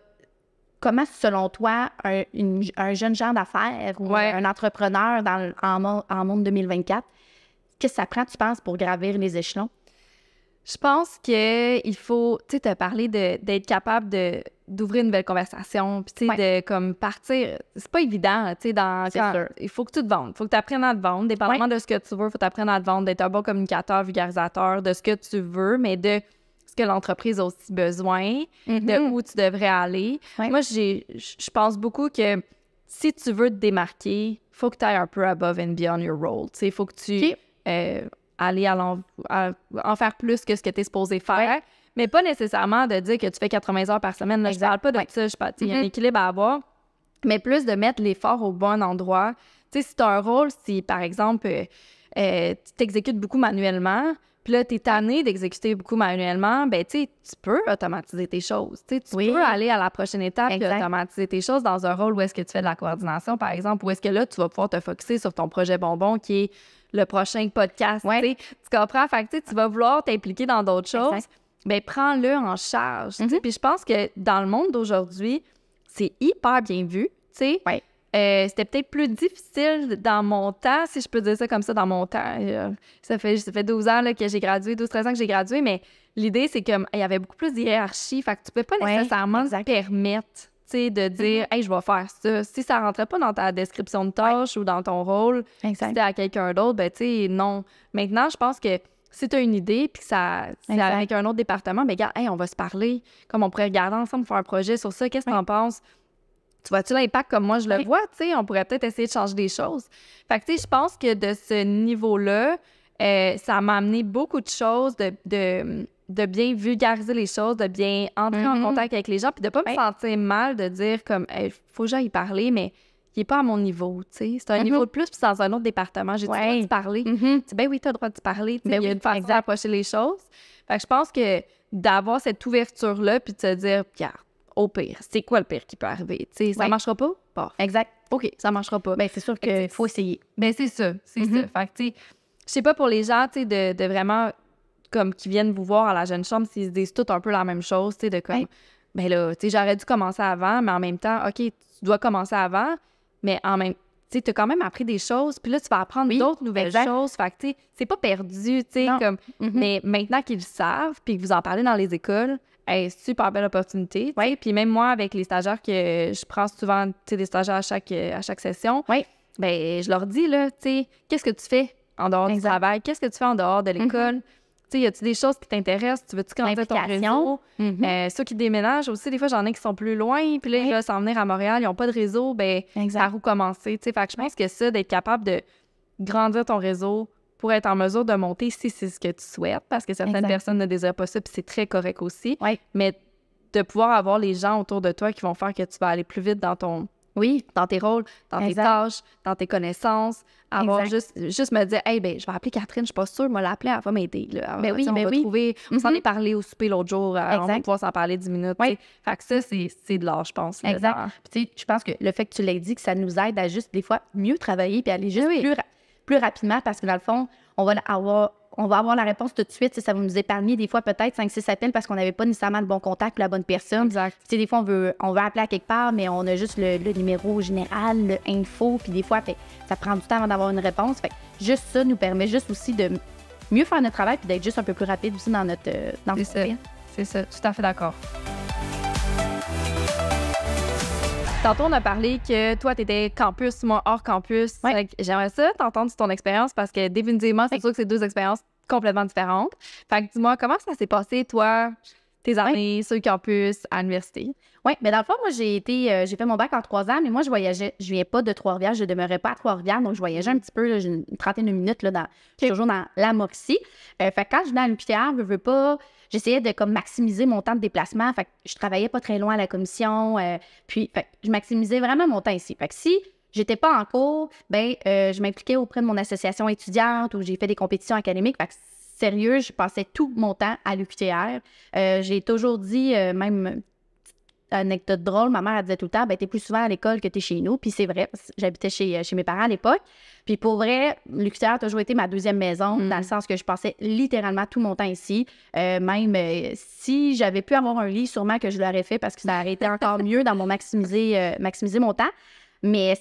Comment, selon toi, un jeune genre d'affaires ou un entrepreneur en monde 2024, qu'est-ce que ça prend, tu penses, pour gravir les échelons? Je pense qu'il faut, tu sais, te parler d'être capable d'ouvrir une nouvelle conversation, puis tu sais, de comme partir. C'est pas évident, tu sais, il faut que tu te vendes. Il faut que tu apprennes à te vendre, dépendamment de ce que tu veux. Il faut t'apprendre à te vendre, d'être un bon communicateur, vulgarisateur de ce que tu veux, mais de ce que l'entreprise a aussi besoin, de où tu devrais aller. Ouais. Moi, je pense beaucoup que si tu veux te démarquer, il faut que tu ailles un peu above and beyond your role. Il faut que tu ailles en faire plus que ce que tu es supposé faire. Mais pas nécessairement de dire que tu fais 80 heures par semaine. Là, je parle pas de ça. Il y a un équilibre à avoir, mais plus de mettre l'effort au bon endroit. Tu sais, si tu as un rôle, si, par exemple, tu t'exécutes beaucoup manuellement, puis là, tu es tanné d'exécuter beaucoup manuellement, ben tu sais, tu peux automatiser tes choses. Tu peux aller à la prochaine étape et automatiser tes choses dans un rôle où est-ce que tu fais de la coordination, par exemple, où est-ce que là, tu vas pouvoir te focusser sur ton projet bonbon qui est le prochain podcast. Tu comprends? Fait que tu vas vouloir t'impliquer dans d'autres choses. Ben prends-le en charge. Puis je pense que dans le monde d'aujourd'hui, c'est hyper bien vu, tu sais. C'était peut-être plus difficile dans mon temps, si je peux dire ça comme ça, dans mon temps. Ça fait 12 ans là, que j'ai gradué, 12-13 ans que j'ai gradué, mais l'idée, c'est qu'il y avait beaucoup plus de hiérarchie, fait que tu peux pas nécessairement te permettre, tu sais, de dire « Hey, je vais faire ça ». Si ça rentrait pas dans ta description de tâche ou dans ton rôle, si c'était à quelqu'un d'autre, ben tu sais, non. Maintenant, je pense que si tu as une idée puis que c'est avec un autre département, ben regarde, hey, on va se parler, comme on pourrait regarder ensemble, faire un projet sur ça, qu'est-ce que t'en penses? Tu vois-tu l'impact comme moi je le vois, tu sais, on pourrait peut-être essayer de changer des choses. Fait que, tu sais, je pense que de ce niveau-là, ça m'a amené beaucoup de choses, de bien vulgariser les choses, de bien entrer en contact avec les gens, puis de pas me sentir mal de dire comme, faut que j'aille y parler, mais il est pas à mon niveau, tu sais. C'est un niveau de plus, puis c'est dans un autre département. J'ai le droit de parler. Ben oui, t'as le droit de parler. Il y a une façon d'approcher les choses. Fait que je pense que d'avoir cette ouverture-là, puis de se dire, regarde, au pire, c'est quoi le pire qui peut arriver? Tu sais, ça marchera pas? Bon. Exact. OK, ça marchera pas. Ben c'est sûr qu'il faut essayer. Ben c'est ça, c'est ça. Fait que, tu sais, je sais pas pour les gens, tu sais, de vraiment, comme, qui viennent vous voir à la jeune chambre, s'ils se disent tout un peu la même chose, tu sais, de comme, ben là, tu sais, j'aurais dû commencer avant, mais en même temps, OK, tu dois commencer avant, mais en même temps, tu sais, t'as quand même appris des choses, puis là, tu vas apprendre d'autres nouvelles choses. Fait que, tu sais, c'est pas perdu, tu sais, comme... Mais maintenant qu'ils le savent, puis que vous en parlez dans les écoles, super belle opportunité. Puis même moi, avec les stagiaires que je prends souvent, tu sais, des stagiaires à chaque session, ben je leur dis, là, tu sais, qu'est-ce que tu fais en dehors du travail? Qu'est-ce que tu fais en dehors de l'école? Tu sais, y a-tu des choses qui t'intéressent? Tu veux-tu grandir ton réseau? Ceux qui déménagent aussi, des fois, j'en ai qui sont plus loin, puis là, ils veulent s'en venir à Montréal, ils n'ont pas de réseau, ben par où commencer? Tu sais, fait que je pense que ça, d'être capable de grandir ton réseau pour être en mesure de monter si c'est ce que tu souhaites, parce que certaines personnes ne désirent pas ça, puis c'est très correct aussi. Mais de pouvoir avoir les gens autour de toi qui vont faire que tu vas aller plus vite dans ton... dans tes rôles, dans tes tâches, dans tes connaissances. Avoir juste me dire, hey, ben, je vais appeler Catherine, je suis pas sûre, moi l'appeler, elle va m'aider. Là. On va trouver, on s'en est parlé au souper l'autre jour, on va pouvoir s'en parler 10 minutes. Fait que ça, c'est de l'art, je pense. Là, puis je pense que le fait que tu l'aies dit, que ça nous aide à juste, des fois, mieux travailler puis aller juste plus rapidement, parce que dans le fond, on va avoir la réponse tout de suite. Ça va nous épargner des fois peut-être 5-6 appels parce qu'on n'avait pas nécessairement le bon contact ou la bonne personne. Des fois, on veut appeler à quelque part, mais on a juste le numéro général, le info, puis des fois, ça prend du temps avant d'avoir une réponse. Fait que juste ça nous permet juste aussi de mieux faire notre travail puis d'être juste un peu plus rapide aussi dans notre travail. C'est ça, tout à fait d'accord. Tantôt, on a parlé que toi, tu étais campus, moi, hors campus. J'aimerais ça t'entendre sur ton expérience parce que définitivement, c'est sûr que c'est deux expériences complètement différentes. Fait que dis-moi, comment ça s'est passé, toi, tes années sur le campus à l'université? Oui, mais dans le fond, moi, j'ai fait mon bac en 3 ans, mais moi, je voyageais. Je viens pas de Trois-Rivières, je demeurais pas à Trois-Rivières, donc je voyageais un petit peu, là, j'ai une trentaine de minutes, là, toujours dans la Mauricie. Fait que quand je venais à l'UQTR, je veux pas, j'essayais de comme maximiser mon temps de déplacement. Fait que je travaillais pas très loin à la commission, puis fait que je maximisais vraiment mon temps ici. Fait que si j'étais pas en cours, je m'impliquais auprès de mon association étudiante où j'ai fait des compétitions académiques. Fait que sérieux, je passais tout mon temps à l'UQTR. J'ai toujours dit, même anecdote drôle, ma mère elle disait tout le temps, t'es plus souvent à l'école que t'es chez nous. Puis c'est vrai, parce que j'habitais chez mes parents à l'époque. Puis pour vrai, l'UQTR a toujours été ma deuxième maison, dans le sens que je passais littéralement tout mon temps ici. Même si j'avais pu avoir un lit, sûrement que je l'aurais fait parce que ça aurait été encore mieux dans mon maximiser mon temps. Mais,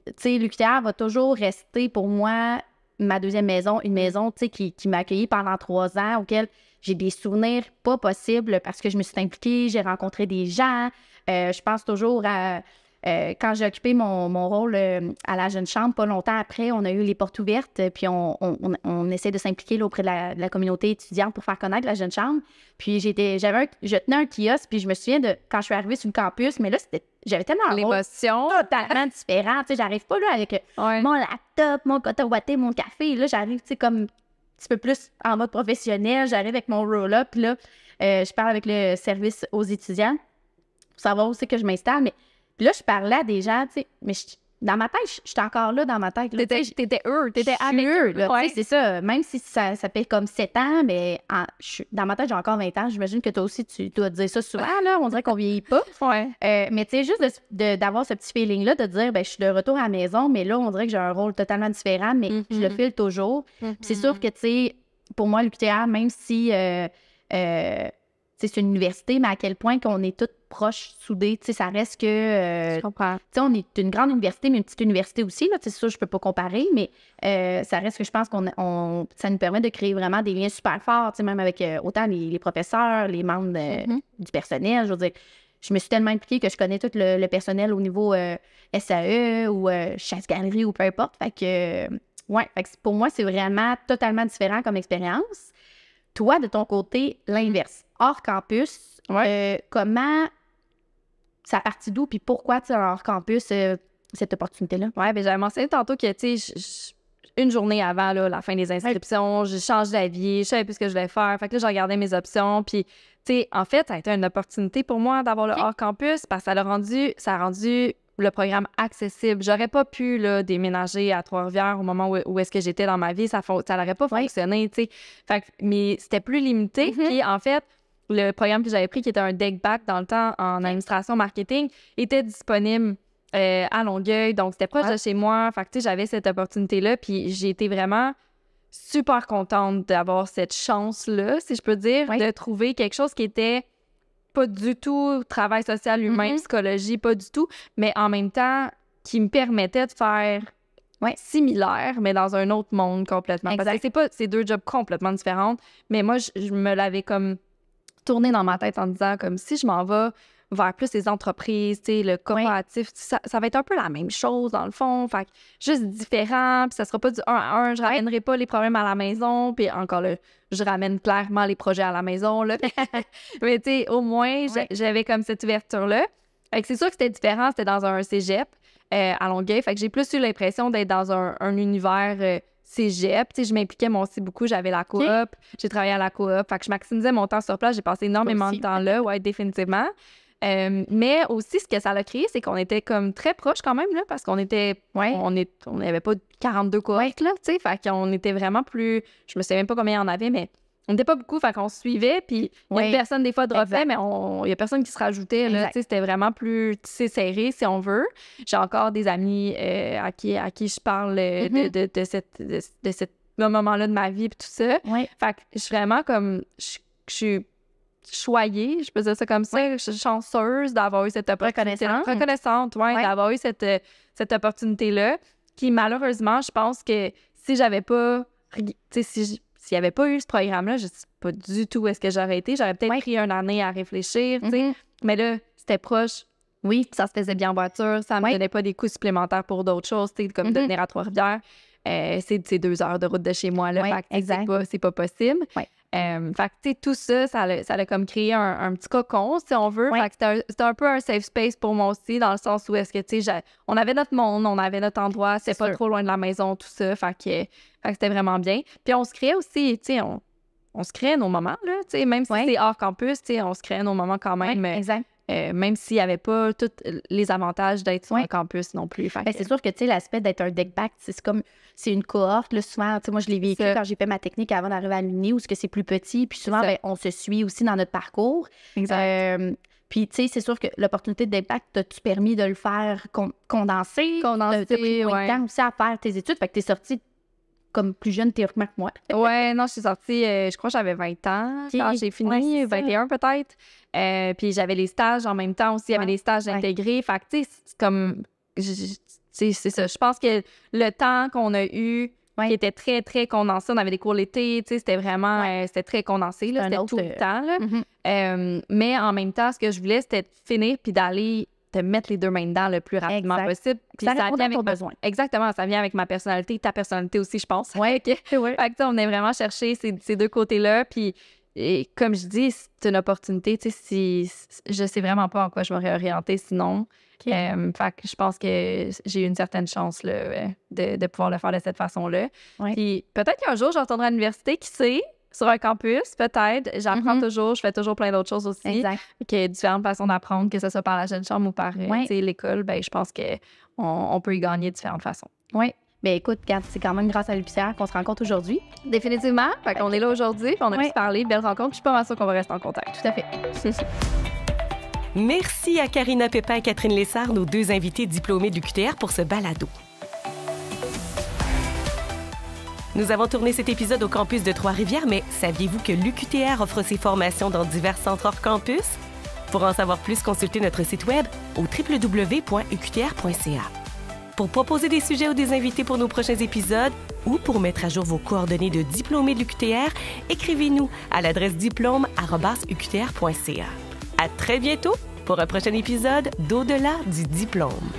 tu sais, l'UQTR va toujours rester pour moi ma deuxième maison, une maison, tu sais, qui m'a accueillie pendant 3 ans, auquel j'ai des souvenirs pas possibles parce que je me suis impliquée, j'ai rencontré des gens. Je pense toujours à quand j'ai occupé mon rôle à la jeune chambre, pas longtemps après, on a eu les portes ouvertes, puis on essaie de s'impliquer là, auprès de la communauté étudiante pour faire connaître la jeune chambre. Puis je tenais un kiosque, puis je me souviens de quand je suis arrivée sur le campus, mais là, j'avais tellement un rôle L'émotion. totalement différent. Tu sais, j'arrive pas là avec mon laptop, mon coton ouaté, mon café. Là, j'arrive, tu sais, comme un petit peu plus en mode professionnel. J'arrive avec mon roll-up, puis là, je parle avec le service aux étudiants pour savoir où c'est que je m'installe. Mais puis là, je parlais à des gens, tu sais, mais dans ma tête, j'étais encore là dans ma tête. Là, T'étais eux, t'étais avec eux. eux. Là, Ouais. c'est ça. Même si ça fait comme 7 ans, mais dans ma tête, j'ai encore 20 ans. J'imagine que toi aussi, tu dois te dire ça souvent. Là, on dirait qu'on vieillit pas. Ouais. Mais tu sais, juste d'avoir ce petit feeling-là, de dire, ben je suis de retour à la maison, mais là, on dirait que j'ai un rôle totalement différent, mais je le file toujours. Puis c'est sûr que, tu sais, pour moi, l'UQTR, même si c'est une université, mais à quel point qu'on est toutes proches, soudées, tu sais, ça reste que... Je comprends. Tu sais, on est une grande université, mais une petite université aussi, là, tu sais, c'est sûr, je peux pas comparer, mais ça reste que je pense ça nous permet de créer vraiment des liens super forts, tu sais, même avec autant les professeurs, les membres du personnel, je veux dire, je me suis tellement impliquée que je connais tout le personnel au niveau SAE ou chasse-galerie ou peu importe, fait que pour moi, c'est vraiment totalement différent comme expérience. Toi, de ton côté, l'inverse. Hors campus, comment... Ça a parti d'où? Puis pourquoi, tu sais, hors campus, cette opportunité-là? Ouais, ben j'avais mentionné tantôt que, tu sais, une journée avant là, la fin des inscriptions, j'ai changé d'avis, je savais plus ce que je voulais faire. Fait que là, je regardais mes options. Puis, tu sais, en fait, ça a été une opportunité pour moi d'avoir le hors campus parce que ça a rendu le programme accessible. J'aurais pas pu là, déménager à Trois-Rivières au moment où est-ce que j'étais dans ma vie. Ça n'aurait pas fonctionné, tu sais. Fait que, mais c'était plus limité. Puis, en fait, le programme que j'avais pris, qui était un deck back dans le temps en administration marketing, était disponible à Longueuil. Donc, c'était proche de chez moi. Fait que, tu sais, j'avais cette opportunité-là. Puis, j'ai été vraiment super contente d'avoir cette chance-là, si je peux dire, de trouver quelque chose qui était pas du tout travail social humain, psychologie, pas du tout, mais en même temps, qui me permettait de faire similaire, mais dans un autre monde complètement. Parce que c'est deux jobs complètement différents. Mais moi, je me l'avais comme tourné dans ma tête en disant comme si je m'en vais vers plus les entreprises, tu sais, le corporatif, ça va être un peu la même chose dans le fond, fait que juste différent, puis ça sera pas du 1 à 1, je ramènerai pas les problèmes à la maison, puis encore là, je ramène clairement les projets à la maison, là. Mais tu sais, au moins, j'avais comme cette ouverture-là. Fait que c'est sûr que c'était différent, c'était dans un cégep à Longueuil, fait que j'ai plus eu l'impression d'être dans un univers... cégep, tu sais, je m'impliquais moi aussi beaucoup, j'avais la coop, j'ai travaillé à la coop, fait que je maximisais mon temps sur place, j'ai passé énormément de temps là, définitivement. Mais aussi, ce que ça a créé, c'est qu'on était comme très proches quand même, là, parce qu'on était, on n'avait pas 42 cohortes, là, tu sais, fait qu'on était vraiment plus, je me sais même pas combien il y en avait, mais on n'était pas beaucoup, fait qu'on se suivait, puis il y a une personne des fois dropait, mais il y a personne qui se rajoutait, là, tu sais, c'était vraiment plus serré, si on veut. J'ai encore des amis à qui je parle de ce moment-là de ma vie, puis tout ça. Fait que je suis vraiment comme, je suis choyée, je peux dire ça comme ça, je suis chanceuse d'avoir eu cette opportunité. Reconnaissante, d'avoir eu cette opportunité-là, qui malheureusement, je pense que si j'avais pas, tu sais, s'il n'y avait pas eu ce programme-là, je ne sais pas du tout où est-ce que j'aurais été. J'aurais peut-être pris une année à réfléchir, tu sais. Mais là, c'était proche. Oui, ça se faisait bien en voiture. Ça ne me donnait pas des coûts supplémentaires pour d'autres choses, tu sais, comme de venir à Trois-Rivières. C'est 2 heures de route de chez moi, là. Fait que c'est pas possible. Fait que, tu sais, tout ça, ça a comme créé un petit cocon, si on veut. Fait que c'était un peu un safe space pour moi aussi, dans le sens où est-ce que, tu sais, on avait notre monde, on avait notre endroit, c'était pas trop loin de la maison, tout ça. Fait que c'était vraiment bien. Puis on se créait aussi, tu sais, on se créait nos moments, là, tu sais, même si c'est hors campus, tu sais, on se créait nos moments quand même. Même s'il n'y avait pas tous les avantages d'être sur un campus non plus. C'est sûr que, tu sais, l'aspect d'être un deck back, c'est une cohorte, là, souvent, tu sais, moi, je l'ai vécu quand j'ai fait ma technique avant d'arriver à l'Uni, où c'est plus petit, puis souvent, on se suit aussi dans notre parcours. Puis, tu sais, c'est sûr que l'opportunité de deck back t'a-tu permis de le faire condenser? T'as pris moins de temps aussi à faire tes études, fait que t'es sortie comme plus jeune théoriquement que moi. Non, je suis sortie, je crois que j'avais 20 ans quand j'ai fini, 21 peut-être. Puis j'avais les stages en même temps aussi, il y avait les stages intégrés. Fait que, tu sais, c'est comme... c'est ça. Je pense que le temps qu'on a eu, qui était très, très condensé, on avait des cours l'été, tu sais, c'était vraiment... c'était très condensé, là, c'était tout le temps, là. Mais en même temps, ce que je voulais, c'était de finir puis d'aller te mettre les 2 mains dedans le plus rapidement possible. Puis ça répond vient à ton avec besoin. Exactement, ça vient avec ma personnalité, ta personnalité aussi, je pense. Oui, Fait que, on est vraiment chercher ces 2 côtés-là. Puis, et comme je dis, c'est une opportunité. Tu sais, si je sais vraiment pas en quoi je vais réorienter sinon. Fait que je pense que j'ai eu une certaine chance là, de pouvoir le faire de cette façon-là. Ouais. Puis peut-être qu'un jour, je retournerai à l'université, qui sait, sur un campus, peut-être. J'apprends toujours, je fais toujours plein d'autres choses aussi. Exact. Il y a différentes façons d'apprendre, que ce soit par la jeune chambre ou par l'école. Ben, je pense qu'on peut y gagner de différentes façons. Oui. Bien, écoute, regarde, c'est quand même grâce à l'UQTR qu'on se rencontre aujourd'hui. Définitivement. Fait qu'on est là aujourd'hui, puis on a pu se parler, belle rencontre. Je suis pas mal sûre qu'on va rester en contact. Tout à fait. Merci à Karina Pépin et Catherine Lessard, nos 2 invités diplômés de l'UQTR, pour ce balado. Nous avons tourné cet épisode au campus de Trois-Rivières, mais saviez-vous que l'UQTR offre ses formations dans divers centres hors campus? Pour en savoir plus, consultez notre site web au www.uqtr.ca. Pour proposer des sujets ou des invités pour nos prochains épisodes ou pour mettre à jour vos coordonnées de diplômés de l'UQTR, écrivez-nous à l'adresse diplôme@uqtr.ca. À très bientôt pour un prochain épisode d'Au-delà du diplôme.